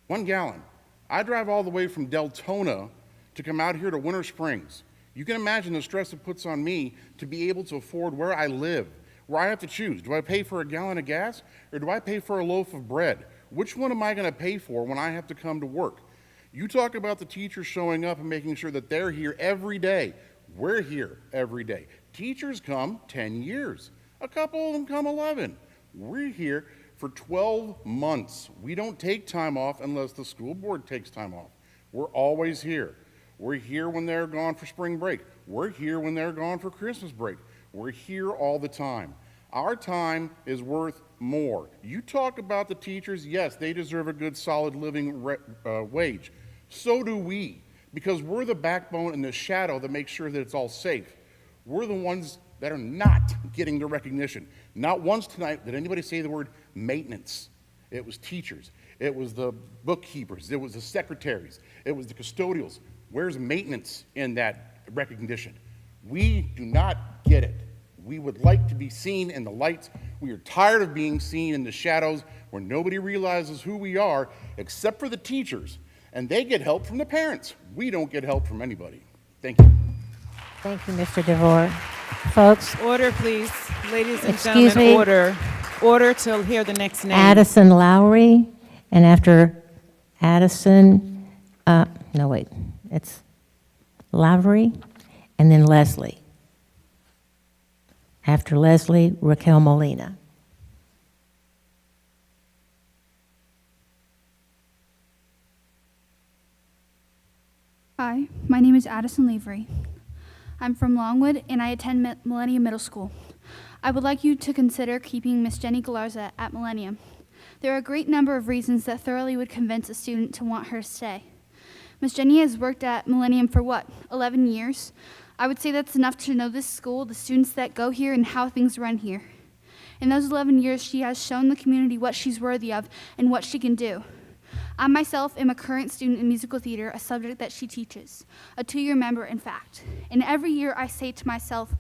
1 gallon. I drive all the way from Deltona to come out here to Winter Springs. You can imagine the stress it puts on me to be able to afford where I live, where I have to choose. Do I pay for a gallon of gas or do I pay for a loaf of bread? Which one am I going to pay for when I have to come to work? You talk about the teachers showing up and making sure that they're here every day. We're here every day. Teachers come 10 years. A couple of them come 11. We're here for 12 months. We don't take time off unless the school board takes time off. We're always here. We're here when they're gone for spring break. We're here when they're gone for Christmas break. We're here all the time. Our time is worth more. You talk about the teachers, yes, they deserve a good, solid living wage. So do we, because we're the backbone and the shadow that makes sure that it's all safe. We're the ones that are not getting the recognition. Not once tonight did anybody say the word maintenance. It was teachers. It was the bookkeepers. It was the secretaries. It was the custodials. Where's maintenance in that recognition? We do not get it. We would like to be seen in the lights. We are tired of being seen in the shadows where nobody realizes who we are except for the teachers. And they get help from the parents. We don't get help from anybody. Thank you. Thank you, Mr. DeVore. Folks. Order, please. Ladies and Excuse gentlemen, me. order. Order till hear the next name. Addison Lowry, and after Addison, no wait, it's Lowry, and then Leslie. After Leslie, Raquel Molina. Hi, my name is Addison Lavery. I'm from Longwood and I attend Millennium Middle School. I would like you to consider keeping Miss Jenny Galarza at Millennium. There are a great number of reasons that thoroughly would convince a student to want her to stay. Miss Jenny has worked at Millennium for what, 11 years? I would say that's enough to know this school, the students that go here, and how things run here. In those 11 years, she has shown the community what she's worthy of and what she can do. I myself am a current student in musical theater, a subject that she teaches, a 2-year member in fact. And every year I say to myself,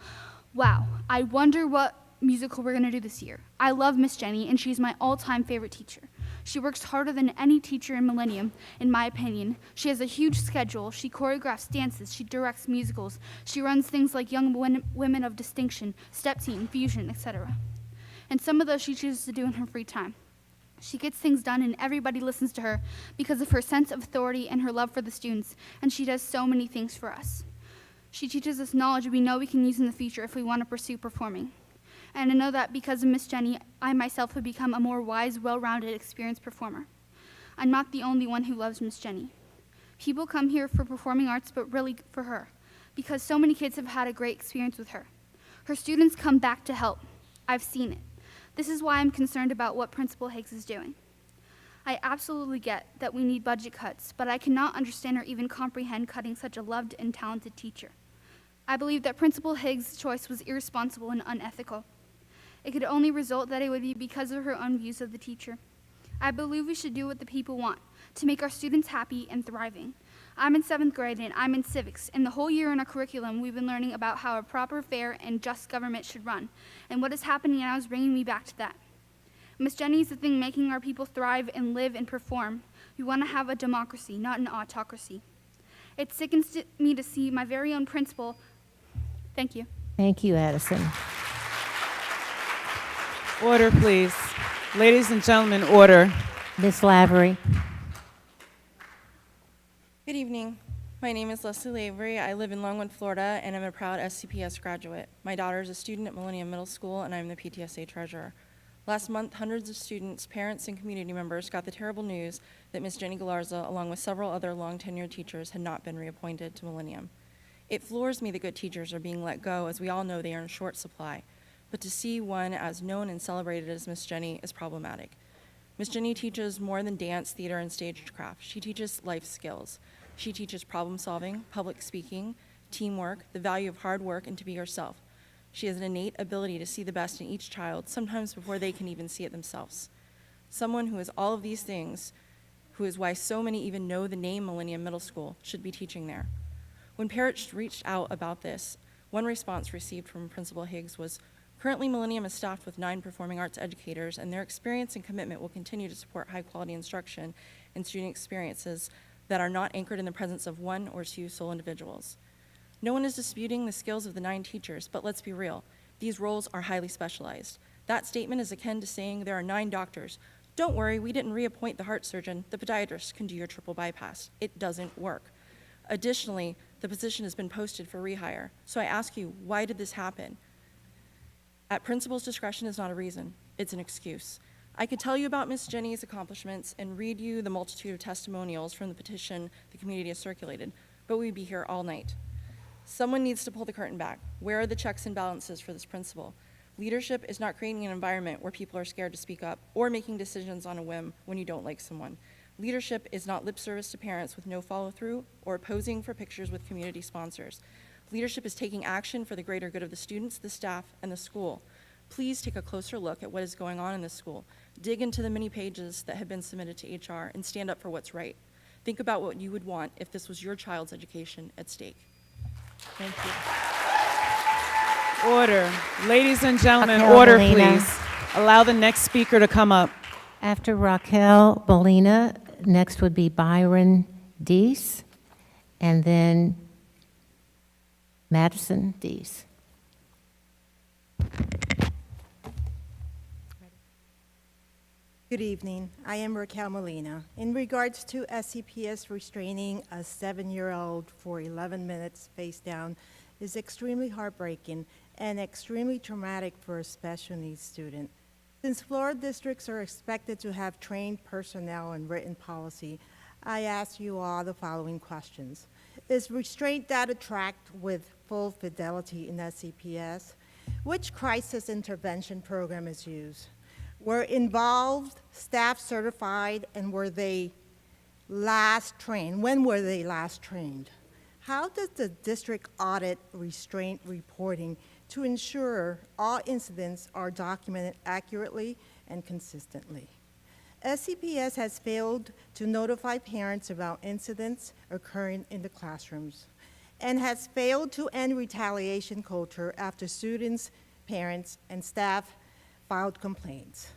wow, I wonder what musical we're gonna do this year. I love Miss Jenny and she's my all-time favorite teacher. She works harder than any teacher in Millennium, in my opinion. She has a huge schedule, she choreographs dances, she directs musicals, she runs things like Young Women of Distinction, Step Team, Fusion, etc. And some of those she chooses to do in her free time. She gets things done and everybody listens to her because of her sense of authority and her love for the students, and she does so many things for us. She teaches us knowledge we know we can use in the future if we want to pursue performing. And I know that because of Miss Jenny, I myself have become a more wise, well-rounded, experienced performer. I'm not the only one who loves Miss Jenny. People come here for performing arts, but really for her, because so many kids have had a great experience with her. Her students come back to help. I've seen it. This is why I'm concerned about what Principal Higgs is doing. I absolutely get that we need budget cuts, but I cannot understand or even comprehend cutting such a loved and talented teacher. I believe that Principal Higgs' choice was irresponsible and unethical. It could only result that it would be because of her own views of the teacher. I believe we should do what the people want, to make our students happy and thriving. I'm in 7th grade and I'm in civics, and the whole year in our curriculum we've been learning about how a proper, fair, and just government should run, and what is happening now is bringing me back to that. Miss Jenny is the thing making our people thrive and live and perform. We want to have a democracy, not an autocracy. It sickens me to see my very own principal. Thank you. Thank you, Addison. Order, please. Ladies and gentlemen, order. Ms. Lavery. Good evening. My name is Leslie Lavery. I live in Longwood, Florida, and I'm a proud SCPS graduate. My daughter is a student at Millennium Middle School, and I'm the PTSA treasurer. Last month, hundreds of students, parents, and community members got the terrible news that Ms. Jenny Galarza, along with several other long-tenured teachers, had not been reappointed to Millennium. It floors me that good teachers are being let go, as we all know they are in short supply. But to see one as known and celebrated as Ms. Jenny is problematic. Miss Jenny teaches more than dance, theater, and stagecraft. She teaches life skills. She teaches problem solving, public speaking, teamwork, the value of hard work, and to be yourself. She has an innate ability to see the best in each child, sometimes before they can even see it themselves. Someone who is all of these things, who is why so many even know the name Millennium Middle School, should be teaching there. When parents reached out about this, one response received from Principal Higgs was, "Currently, Millennium is staffed with 9 performing arts educators, and their experience and commitment will continue to support high-quality instruction and student experiences that are not anchored in the presence of 1 or 2 sole individuals." No one is disputing the skills of the 9 teachers, but let's be real. These roles are highly specialized. That statement is akin to saying there are 9 doctors. Don't worry, we didn't reappoint the heart surgeon. The podiatrist can do your triple bypass. It doesn't work. Additionally, the position has been posted for rehire. So I ask you, why did this happen? At principal's discretion is not a reason, it's an excuse. I could tell you about Miss Jenny's accomplishments and read you the multitude of testimonials from the petition the community has circulated, but we'd be here all night. Someone needs to pull the curtain back. Where are the checks and balances for this principal? Leadership is not creating an environment where people are scared to speak up or making decisions on a whim when you don't like someone. Leadership is not lip service to parents with no follow-through or posing for pictures with community sponsors. Leadership is taking action for the greater good of the students, the staff, and the school. Please take a closer look at what is going on in this school. Dig into the many pages that have been submitted to HR and stand up for what's right. Think about what you would want if this was your child's education at stake. Thank you. Order. Ladies and gentlemen, Raquel order, Molina. please. Allow the next speaker to come up. After Raquel Molina, next would be Byron Deese, and then Madison Deese. Good evening. I am Raquel Molina. In regards to SCPS restraining a 7-year-old for 11 minutes face down is extremely heartbreaking and extremely traumatic for a special needs student. Since Florida districts are expected to have trained personnel and written policy, I ask you all the following questions. Is restraint data tracked with full fidelity in SCPS? Which crisis intervention program is used? Were involved staff certified, and were they last trained? When were they last trained? How does the district audit restraint reporting to ensure all incidents are documented accurately and consistently? SCPS has failed to notify parents about incidents occurring in the classrooms and has failed to end retaliation culture after students, parents, and staff filed complaints,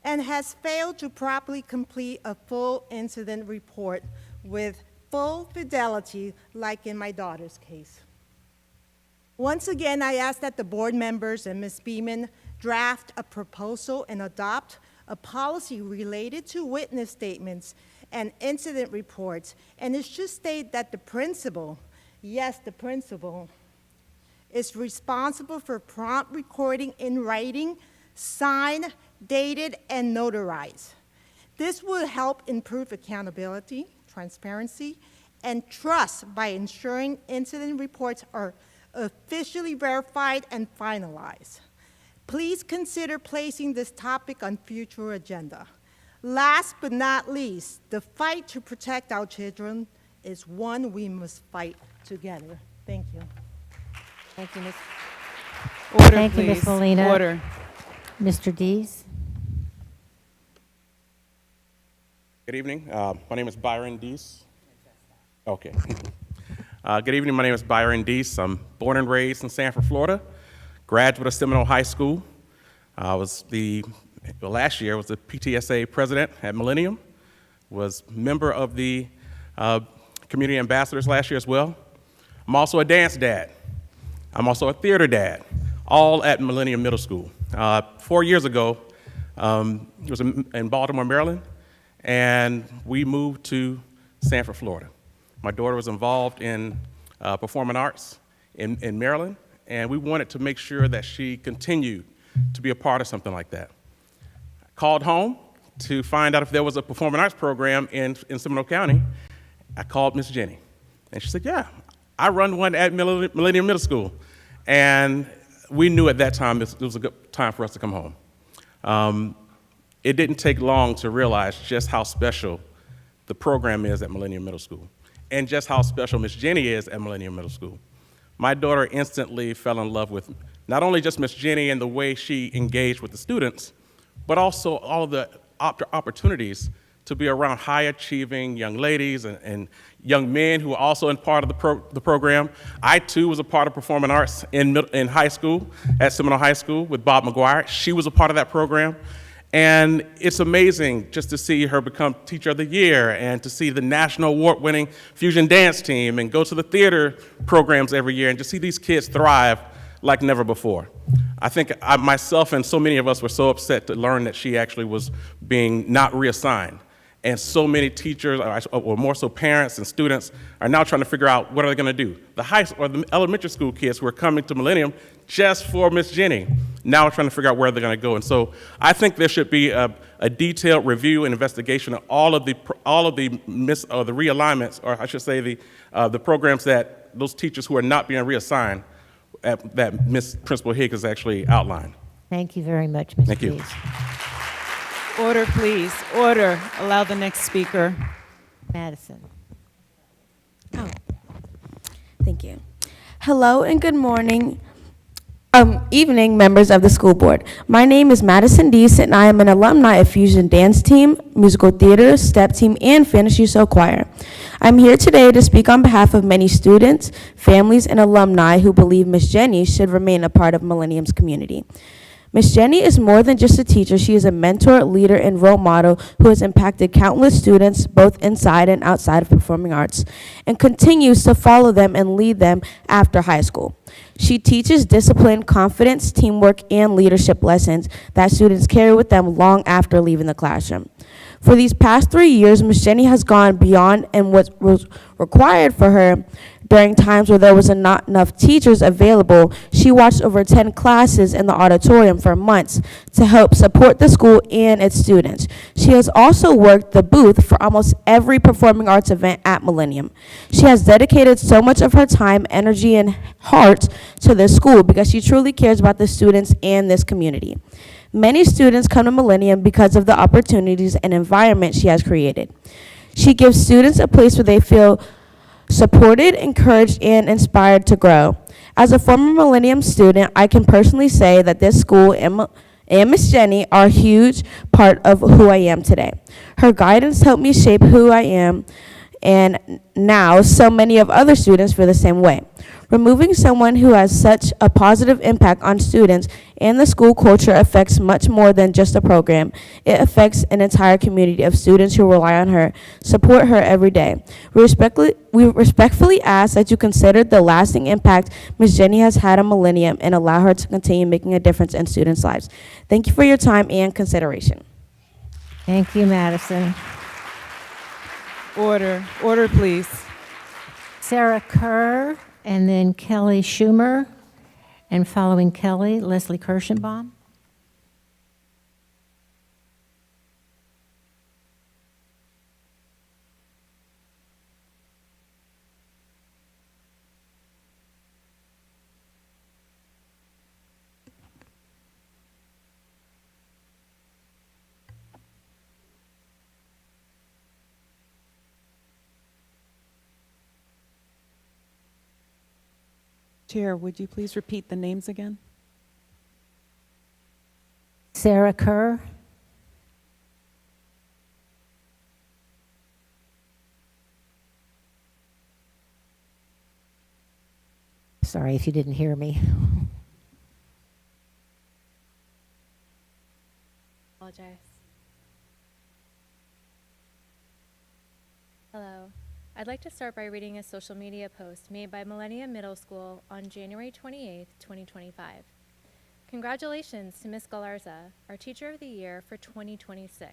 and has failed to properly complete a full incident report with full fidelity, like in my daughter's case. Once again, I ask that the board members and Ms. Beeman draft a proposal and adopt a policy related to witness statements and incident reports, and it should state that the principal, yes, the principal, is responsible for prompt recording in writing, signed, dated, and notarized. This will help improve accountability, transparency, and trust by ensuring incident reports are officially verified and finalized. Please consider placing this topic on future agenda. Last but not least, the fight to protect our children is one we must fight together. Thank you. Thank you, Ms. Order, Thank you, Ms. please. Molina. Order. Mr. Deese. Good evening. My name is Byron Deese. Okay. Good evening. My name is Byron Deese. I'm born and raised in Sanford, Florida. Graduate of Seminole High School. I was last year was the PTSA president at Millennium. Was member of the community ambassadors last year as well. I'm also a dance dad. I'm also a theater dad, all at Millennium Middle School. 4 years ago, it was in Baltimore, Maryland, and we moved to Sanford, Florida. My daughter was involved in performing arts in Maryland, and we wanted to make sure that she continued to be a part of something like that. I called home to find out if there was a performing arts program in Seminole County. I called Miss Jenny, and she said, yeah, I run one at Millennium Middle School. And we knew at that time it was a good time for us to come home. it didn't take long to realize just how special the program is at Millennium Middle School, and just how special Miss Jenny is at Millennium Middle School. My daughter instantly fell in love with not only just Miss Jenny and the way she engaged with the students, but also all of the opportunities to be around high-achieving young ladies and young men who are also in part of the program. I, too, was a part of performing arts in high school, at Seminole High School with Bob McGuire. She was a part of that program. And it's amazing just to see her become Teacher of the Year and to see the national award-winning fusion dance team and go to the theater programs every year and just see these kids thrive like never before. I think myself and so many of us were so upset to learn that she actually was being not reassigned. And so many teachers, or more so parents and students, are now trying to figure out what are they going to do. The elementary school kids who are coming to Millennium just for Miss Jenny, now are trying to figure out where they're going to go. And so I think there should be a detailed review and investigation of all of the realignments, or I should say the programs that those teachers who are not being reassigned, that Ms. Principal Higgs has actually outlined. Thank you very much, Ms. Thank you. Pease. Order, please. Order. Allow the next speaker. Madison. Thank you. Hello and good morning. Evening, members of the school board. My name is Madison Deese, and I am an alumni of Fusion Dance Team, Musical Theater, Step Team, and Fantasy Show Choir. I'm here today to speak on behalf of many students, families, and alumni who believe Miss Jenny should remain a part of Millennium's community. Miss Jenny is more than just a teacher. She is a mentor, leader, and role model who has impacted countless students both inside and outside of performing arts and continues to follow them and lead them after high school. She teaches discipline, confidence, teamwork, and leadership lessons that students carry with them long after leaving the classroom. For these past 3 years, Miss Jenny has gone beyond and what was required for her. During times where there was not enough teachers available, she watched over 10 classes in the auditorium for months to help support the school and its students. She has also worked the booth for almost every performing arts event at Millennium. She has dedicated so much of her time, energy, and heart to this school because she truly cares about the students and this community. Many students come to Millennium because of the opportunities and environment she has created. She gives students a place where they feel supported, encouraged, and inspired to grow. As a former Millennium student, I can personally say that this school and Miss Jenny are a huge part of who I am today. Her guidance helped me shape who I am, and now so many of other students feel the same way. Removing someone who has such a positive impact on students and the school culture affects much more than just a program. It affects an entire community of students who rely on her, support her every day. We respectfully ask that you consider the lasting impact Ms. Jenny has had on Millennium and allow her to continue making a difference in students' lives. Thank you for your time and consideration. Thank you, Madison. Order. Order, please. Sarah Kerr, and then Kelly Schumer, and following Kelly, Leslie Kirschenbaum. Chair, would you please repeat the names again? Sarah Kerr. Sorry if you didn't hear me. Apologize. Hello. I'd like to start by reading a social media post made by Millennium Middle School on January 28, 2025. Congratulations to Ms. Galarza, our Teacher of the Year for 2026.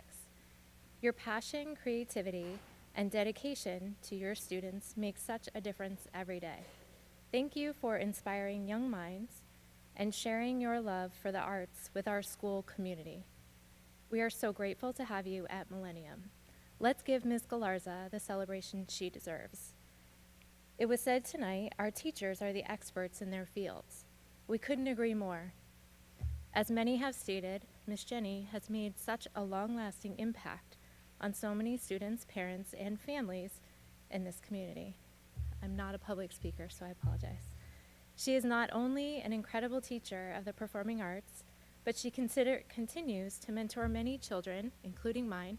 Your passion, creativity, and dedication to your students makes such a difference every day. Thank you for inspiring young minds and sharing your love for the arts with our school community. We are so grateful to have you at Millennium. Let's give Ms. Galarza the celebration she deserves. It was said tonight, our teachers are the experts in their fields. We couldn't agree more. As many have stated, Miss Jenny has made such a long-lasting impact on so many students, parents, and families in this community. I'm not a public speaker, so I apologize. She is not only an incredible teacher of the performing arts, but she continues to mentor many children, including mine,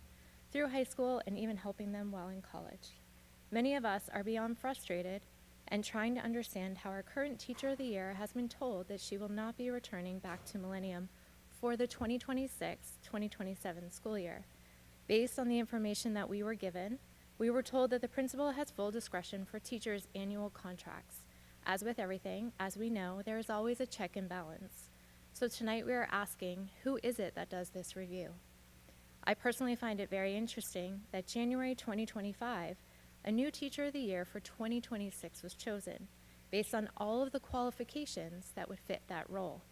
through high school and even helping them while in college. Many of us are beyond frustrated and trying to understand how our current Teacher of the Year has been told that she will not be returning back to Millennium for the 2026-2027 school year. Based on the information that we were given, we were told that the principal has full discretion for teachers' annual contracts. As with everything, as we know, there is always a check and balance. So tonight we are asking, who is it that does this review? I personally find it very interesting that January 2025, a new Teacher of the Year for 2026 was chosen, based on all of the qualifications that would fit that role.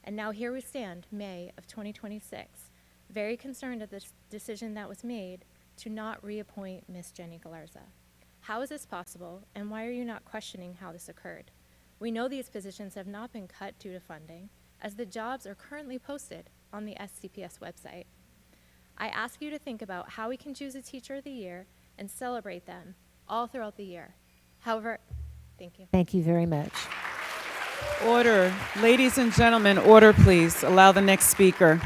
And now here we stand, May of 2026, very concerned at this decision that was made to not reappoint Miss Jenny Galarza. How is this possible, and why are you not questioning how this occurred? We know these positions have not been cut due to funding, as the jobs are currently posted on the SCPS website. I ask you to think about how we can choose a Teacher of the Year and celebrate them all throughout the year. However, thank you. Thank you very much. Order. Ladies and gentlemen, order, please. Allow the next speaker.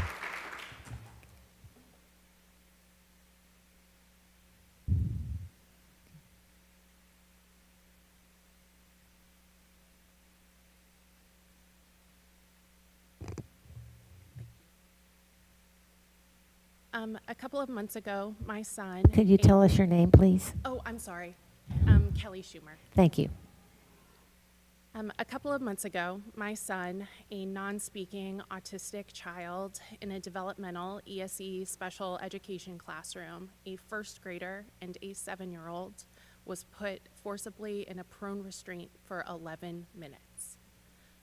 A couple of months ago, my son... Could you tell us your name, please? Oh, I'm sorry. Kelly Schumer. Thank you. A couple of months ago, my son, a non-speaking autistic child in a developmental ESE special education classroom, a first grader and a 7-year-old, was put forcibly in a prone restraint for 11 minutes.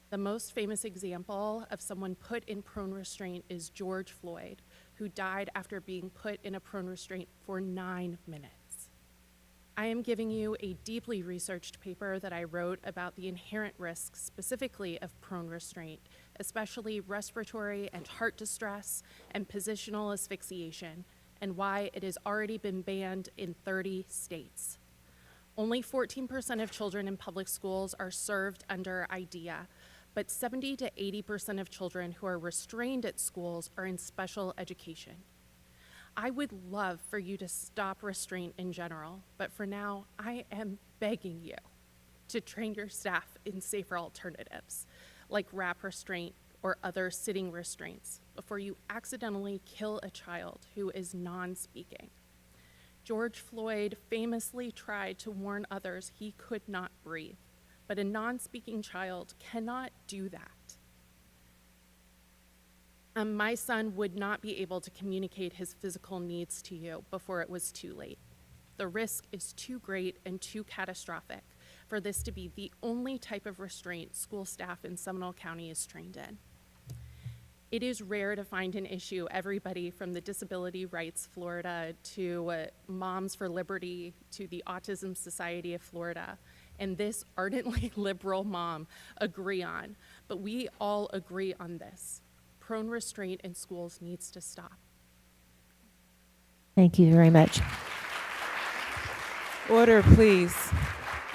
The most famous example of someone put in prone restraint is George Floyd, who died after being put in a prone restraint for 9 minutes. I am giving you a deeply researched paper that I wrote about the inherent risks specifically of prone restraint, especially respiratory and heart distress and positional asphyxiation, and why it has already been banned in 30 states. Only 14% of children in public schools are served under IDEA, but 70 to 80% of children who are restrained at schools are in special education. I would love for you to stop restraint in general, but for now, I am begging you to train your staff in safer alternatives, like wrap restraint or other sitting restraints, before you accidentally kill a child who is non-speaking. George Floyd famously tried to warn others he could not breathe, but a non-speaking child cannot do that. My son would not be able to communicate his physical needs to you before it was too late. The risk is too great and too catastrophic for this to be the only type of restraint school staff in Seminole County is trained in. It is rare to find an issue everybody from the Disability Rights Florida to Moms for Liberty to the Autism Society of Florida and this ardently liberal mom agree on, but we all agree on this. Prone restraint in schools needs to stop. Thank you very much. Order, please.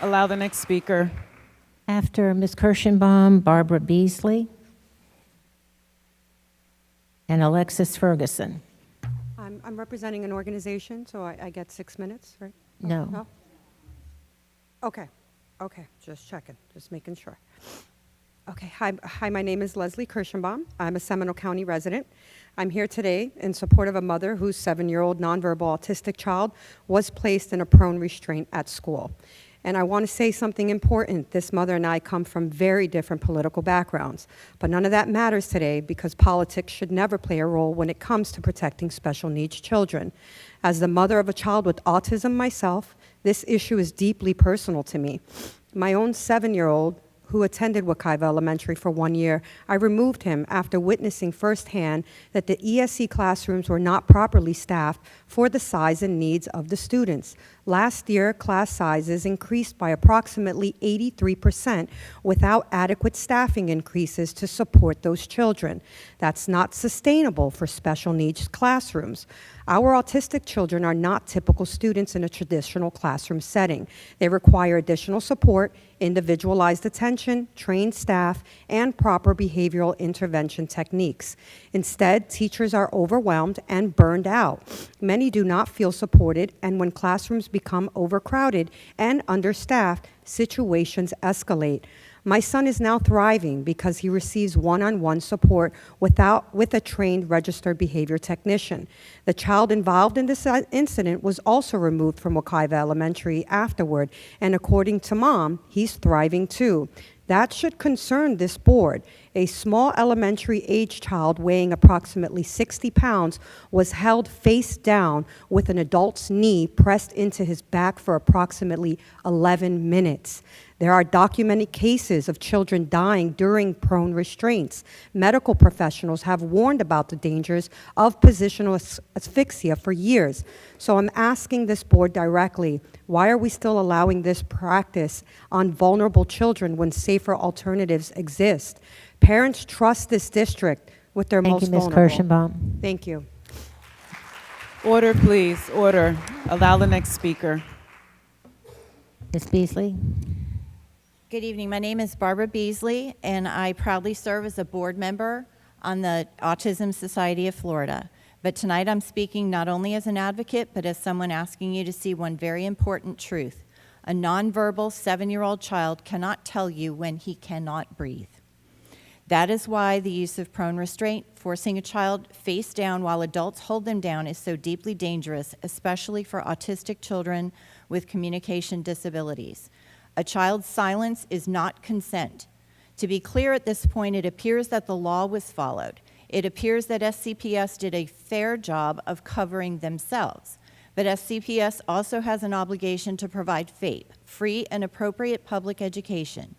Allow the next speaker. After Ms. Kirschenbaum, Barbara Beasley, and Alexis Ferguson. I'm representing an organization, so I get 6 minutes, right? No. No? Okay, just checking, just making sure. Okay, hi, my name is Leslie Kirschenbaum. I'm a Seminole County resident. I'm here today in support of a mother whose 7-year-old nonverbal autistic child was placed in a prone restraint at school. And I want to say something important. This mother and I come from very different political backgrounds, but none of that matters today because politics should never play a role when it comes to protecting special needs children. As the mother of a child with autism myself, this issue is deeply personal to me. My own 7-year-old who attended Wekiva Elementary for 1 year, I removed him after witnessing firsthand that the ESE classrooms were not properly staffed for the size and needs of the students. Last year, class sizes increased by approximately 83% without adequate staffing increases to support those children. That's not sustainable for special needs classrooms. Our autistic children are not typical students in a traditional classroom setting. They require additional support, individualized attention, trained staff, and proper behavioral intervention techniques. Instead, teachers are overwhelmed and burned out. Many do not feel supported, and when classrooms become overcrowded and understaffed, situations escalate. My son is now thriving because he receives one-on-one support with a trained registered behavior technician. The child involved in this incident was also removed from Wekiva Elementary afterward, and according to mom, he's thriving too. That should concern this board. A small elementary age child weighing approximately 60 pounds was held face down with an adult's knee pressed into his back for approximately 11 minutes. There are documented cases of children dying during prone restraints. Medical professionals have warned about the dangers of positional asphyxia for years. So I'm asking this board directly, why are we still allowing this practice on vulnerable children when safer alternatives exist? Parents trust this district with their most vulnerable. Thank you, Ms. Kirschenbaum. Thank you. Order, please, order. Allow the next speaker. Ms. Beasley? Good evening. My name is Barbara Beasley, and I proudly serve as a board member on the Autism Society of Florida. But tonight I'm speaking not only as an advocate, but as someone asking you to see one very important truth. A nonverbal 7-year-old child cannot tell you when he cannot breathe. That is why the use of prone restraint, forcing a child face down while adults hold them down, is so deeply dangerous, especially for autistic children with communication disabilities. A child's silence is not consent. To be clear at this point, it appears that the law was followed. It appears that SCPS did a fair job of covering themselves. But SCPS also has an obligation to provide FAPE, free and appropriate public education.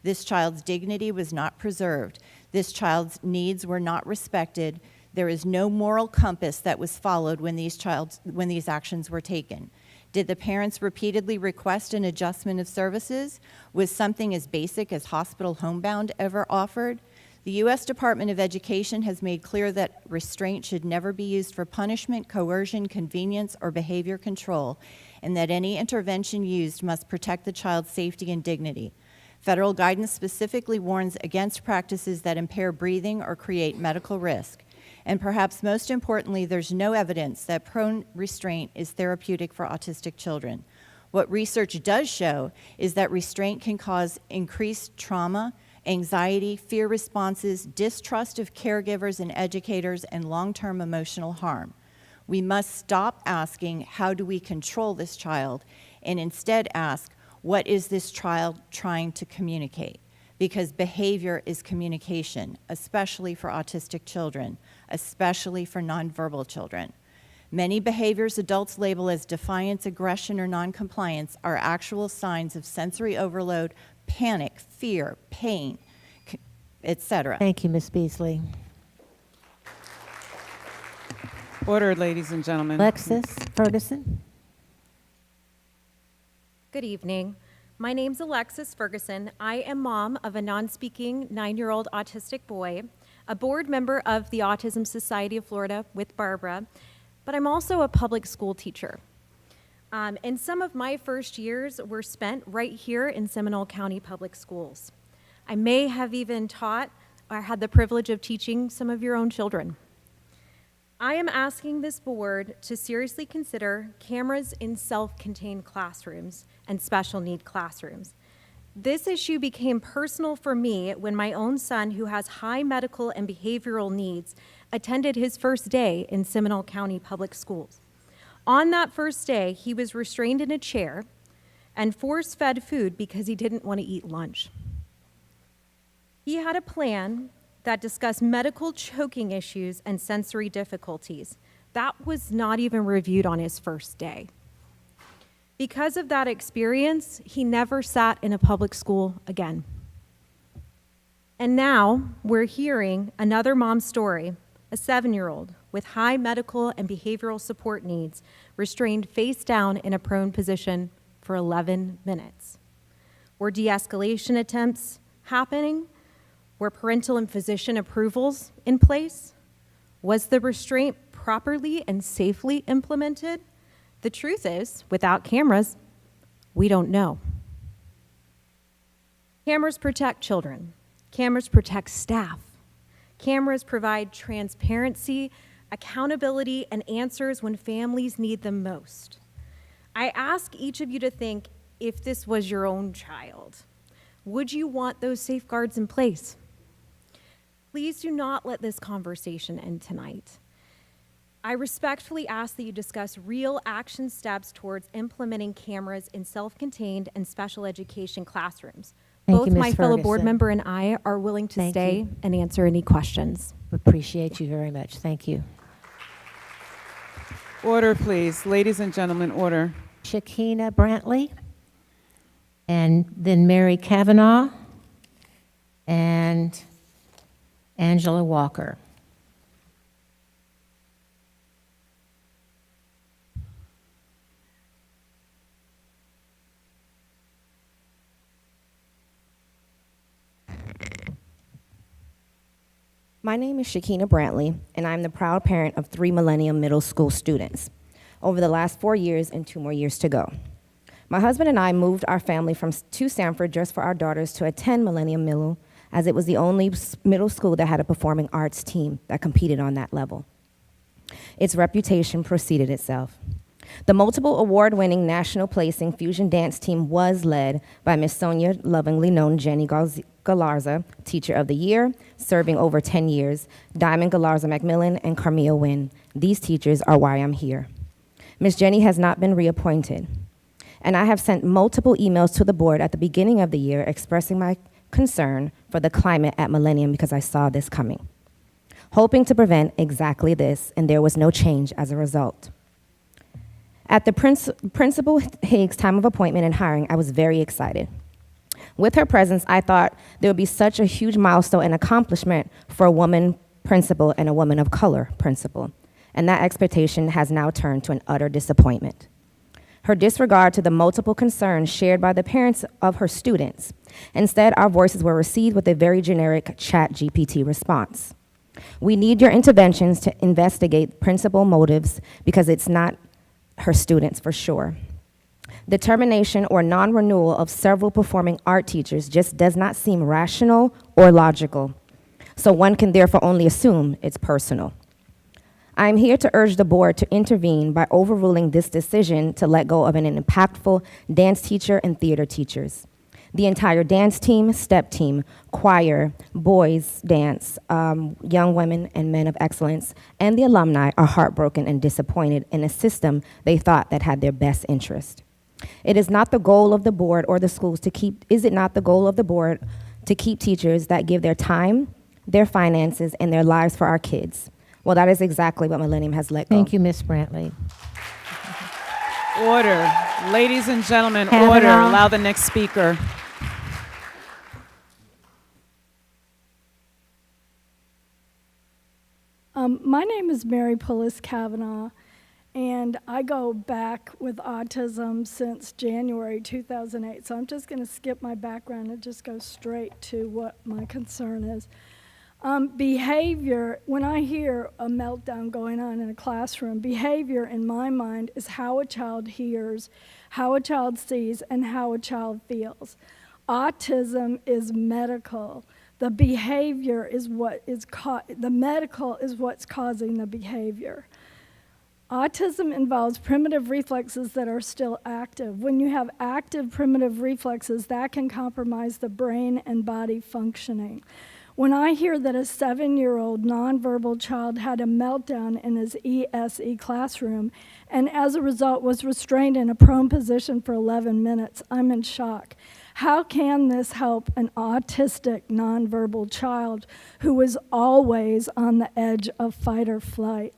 This child's dignity was not preserved. This child's needs were not respected. There is no moral compass that was followed when these actions were taken. Did the parents repeatedly request an adjustment of services? Was something as basic as hospital homebound ever offered? The U.S. Department of Education has made clear that restraint should never be used for punishment, coercion, convenience, or behavior control, and that any intervention used must protect the child's safety and dignity. Federal guidance specifically warns against practices that impair breathing or create medical risk. And perhaps most importantly, there's no evidence that prone restraint is therapeutic for autistic children. What research does show is that restraint can cause increased trauma, anxiety, fear responses, distrust of caregivers and educators, and long-term emotional harm. We must stop asking, how do we control this child, and instead ask, what is this child trying to communicate? Because behavior is communication, especially for autistic children, especially for nonverbal children. Many behaviors adults label as defiance, aggression, or noncompliance are actual signs of sensory overload, panic, fear, pain, etc. Thank you, Ms. Beasley. Order, ladies and gentlemen. Alexis Ferguson? Good evening. My name's Alexis Ferguson. I am mom of a non-speaking 9-year-old autistic boy, a board member of the Autism Society of Florida with Barbara, but I'm also a public school teacher. And some of my first years were spent right here in Seminole County Public Schools. I may have even taught or had the privilege of teaching some of your own children. I am asking this board to seriously consider cameras in self-contained classrooms and special need classrooms. This issue became personal for me when my own son, who has high medical and behavioral needs, attended his first day in Seminole County Public Schools. On that first day, he was restrained in a chair and force-fed food because he didn't want to eat lunch. He had a plan that discussed medical choking issues and sensory difficulties. That was not even reviewed on his first day. Because of that experience, he never sat in a public school again. And now we're hearing another mom's story, a 7-year-old with high medical and behavioral support needs, restrained face down in a prone position for 11 minutes. Were de-escalation attempts happening? Were parental and physician approvals in place? Was the restraint properly and safely implemented? The truth is, without cameras, we don't know. Cameras protect children. Cameras protect staff. Cameras provide transparency, accountability, and answers when families need them most. I ask each of you to think, if this was your own child, would you want those safeguards in place? Please do not let this conversation end tonight. I respectfully ask that you discuss real action steps towards implementing cameras in self-contained and special education classrooms. Thank Both you, Ms. my fellow board Ferguson. member and I are willing to Thank stay you. and answer any questions. Appreciate you very much. Thank you. Order, please. Ladies and gentlemen, order. Shakina Brantley, and then Mary Kavanaugh, and Angela Walker. My name is Shakina Brantley, and I'm the proud parent of 3 Millennium Middle School students over the last 4 years and 2 more years to go. My husband and I moved our family to Sanford just for our daughters to attend Millennium Middle, as it was the only middle school that had a performing arts team that competed on that level. Its reputation preceded itself. The multiple award-winning national placing fusion dance team was led by Miss Sonia, lovingly known Jenny Galarza, Teacher of the Year, serving over 10 years, Diamond Galarza Macmillan, and Carmia Wynn. These teachers are why I'm here. Miss Jenny has not been reappointed, and I have sent multiple emails to the board at the beginning of the year expressing my concern for the climate at Millennium because I saw this coming, hoping to prevent exactly this, and there was no change as a result. At the Principal Haig's time of appointment and hiring, I was very excited. With her presence, I thought there would be such a huge milestone and accomplishment for a woman principal and a woman of color principal, and that expectation has now turned to an utter disappointment. Her disregard to the multiple concerns shared by the parents of her students. Instead, our voices were received with a very generic ChatGPT response. We need your interventions to investigate principal motives because it's not her students for sure. The termination or non-renewal of several performing art teachers just does not seem rational or logical, so one can therefore only assume it's personal. I am here to urge the board to intervene by overruling this decision to let go of an impactful dance teacher and theater teachers. The entire dance team, step team, choir, boys dance, young women and men of excellence, and the alumni are heartbroken and disappointed in a system they thought that had their best interest. It is not the goal of the board or the schools to keep, is it not the goal of the board to keep teachers that give their time, their finances, and their lives for our kids? Well, that is exactly what Millennium has let go. Thank you, Ms. Brantley. Order. Ladies and gentlemen, Kavanaugh. order. Allow the next speaker. My name is Mary Pullis Kavanaugh, and I go back with autism since January 2008. So I'm just going to skip my background and just go straight to what my concern is. Behavior, when I hear a meltdown going on in a classroom, behavior in my mind is how a child hears, how a child sees, and how a child feels. Autism is medical. The behavior is what is the medical is what's causing the behavior. Autism involves primitive reflexes that are still active. When you have active primitive reflexes, that can compromise the brain and body functioning. When I hear that a 7-year-old nonverbal child had a meltdown in his ESE classroom and as a result was restrained in a prone position for 11 minutes, I'm in shock. How can this help an autistic nonverbal child who is always on the edge of fight or flight?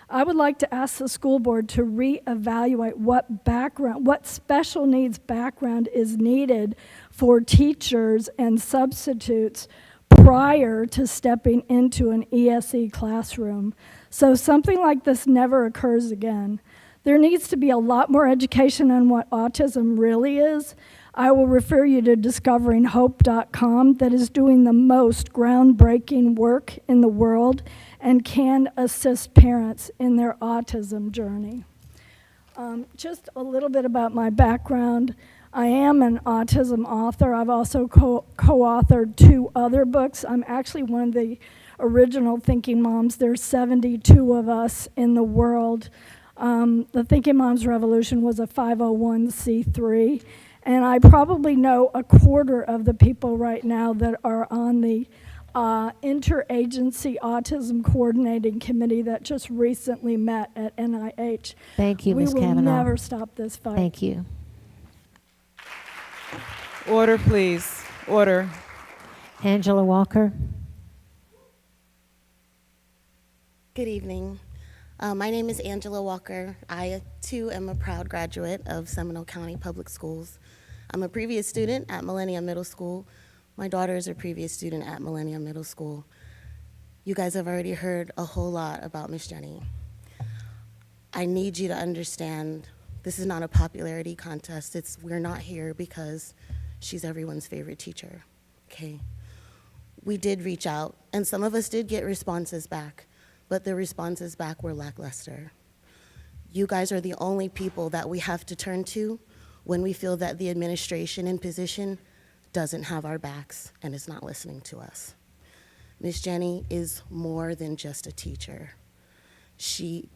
I would like to ask the school board to reevaluate what special needs background is needed for teachers and substitutes prior to stepping into an ESE classroom. So something like this never occurs again. There needs to be a lot more education on what autism really is. I will refer you to discoveringhope.com that is doing the most groundbreaking work in the world and can assist parents in their autism journey. Just a little bit about my background. I am an autism author. I've also co-authored 2 other books. I'm actually one of the original Thinking Moms. There's 72 of us in the world. The Thinking Moms Revolution was a 501c3, and I probably know a quarter of the people right now that are on the Interagency Autism Coordinating Committee that just recently met at NIH. Thank you, Ms. We will Kavanaugh. never stop this fight. Thank you. Order, please. Order. Angela Walker. Good evening. My name is Angela Walker. I, too, am a proud graduate of Seminole County Public Schools. I'm a previous student at Millennium Middle School. My daughter is a previous student at Millennium Middle School. You guys have already heard a whole lot about Miss Jenny. I need you to understand this is not a popularity contest. We're not here because she's everyone's favorite teacher, okay? We did reach out, and some of us did get responses back, but the responses back were lackluster. You guys are the only people that we have to turn to when we feel that the administration in position doesn't have our backs and is not listening to us. Miss Jenny is more than just a teacher. She,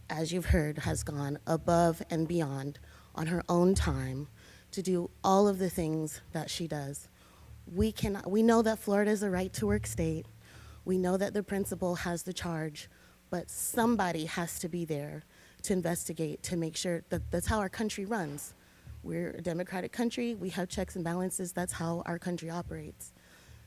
as you've heard, has gone above and beyond on her own time to do all of the things that she does. We know that Florida is a right-to-work state. We know that the principal has the charge, but somebody has to be there to investigate, to make sure that that's how our country runs. We're a democratic country. We have checks and balances. That's how our country operates.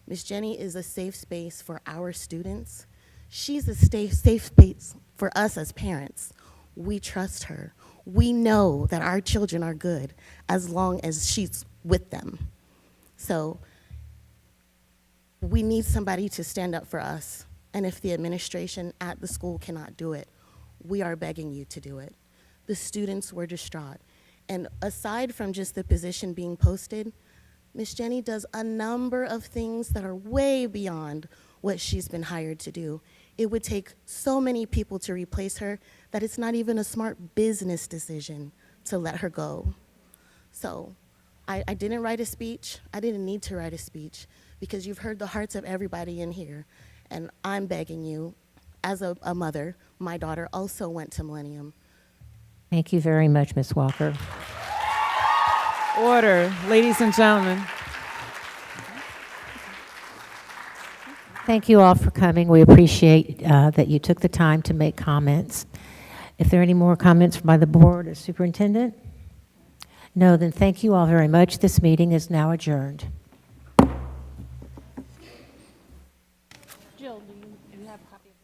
Miss Jenny is a safe space for our students. She's a safe space for us as parents. We trust her. We know that our children are good as long as she's with them. So we need somebody to stand up for us. And if the administration at the school cannot do it, we are begging you to do it. The students were distraught. And aside from just the position being posted, Miss Jenny does a number of things that are way beyond what she's been hired to do. It would take so many people to replace her that it's not even a smart business decision to let her go. So I didn't write a speech. I didn't need to write a speech because you've heard the hearts of everybody in here. And I'm begging you, as a mother, my daughter also went to Millennium. Thank you very much, Ms. Walker. Order. Ladies and gentlemen. Thank you all for coming. We appreciate that you took the time to make comments. If there are any more comments by the board or superintendent? No, then thank you all very much. This meeting is now adjourned. Jill, do you have a copy of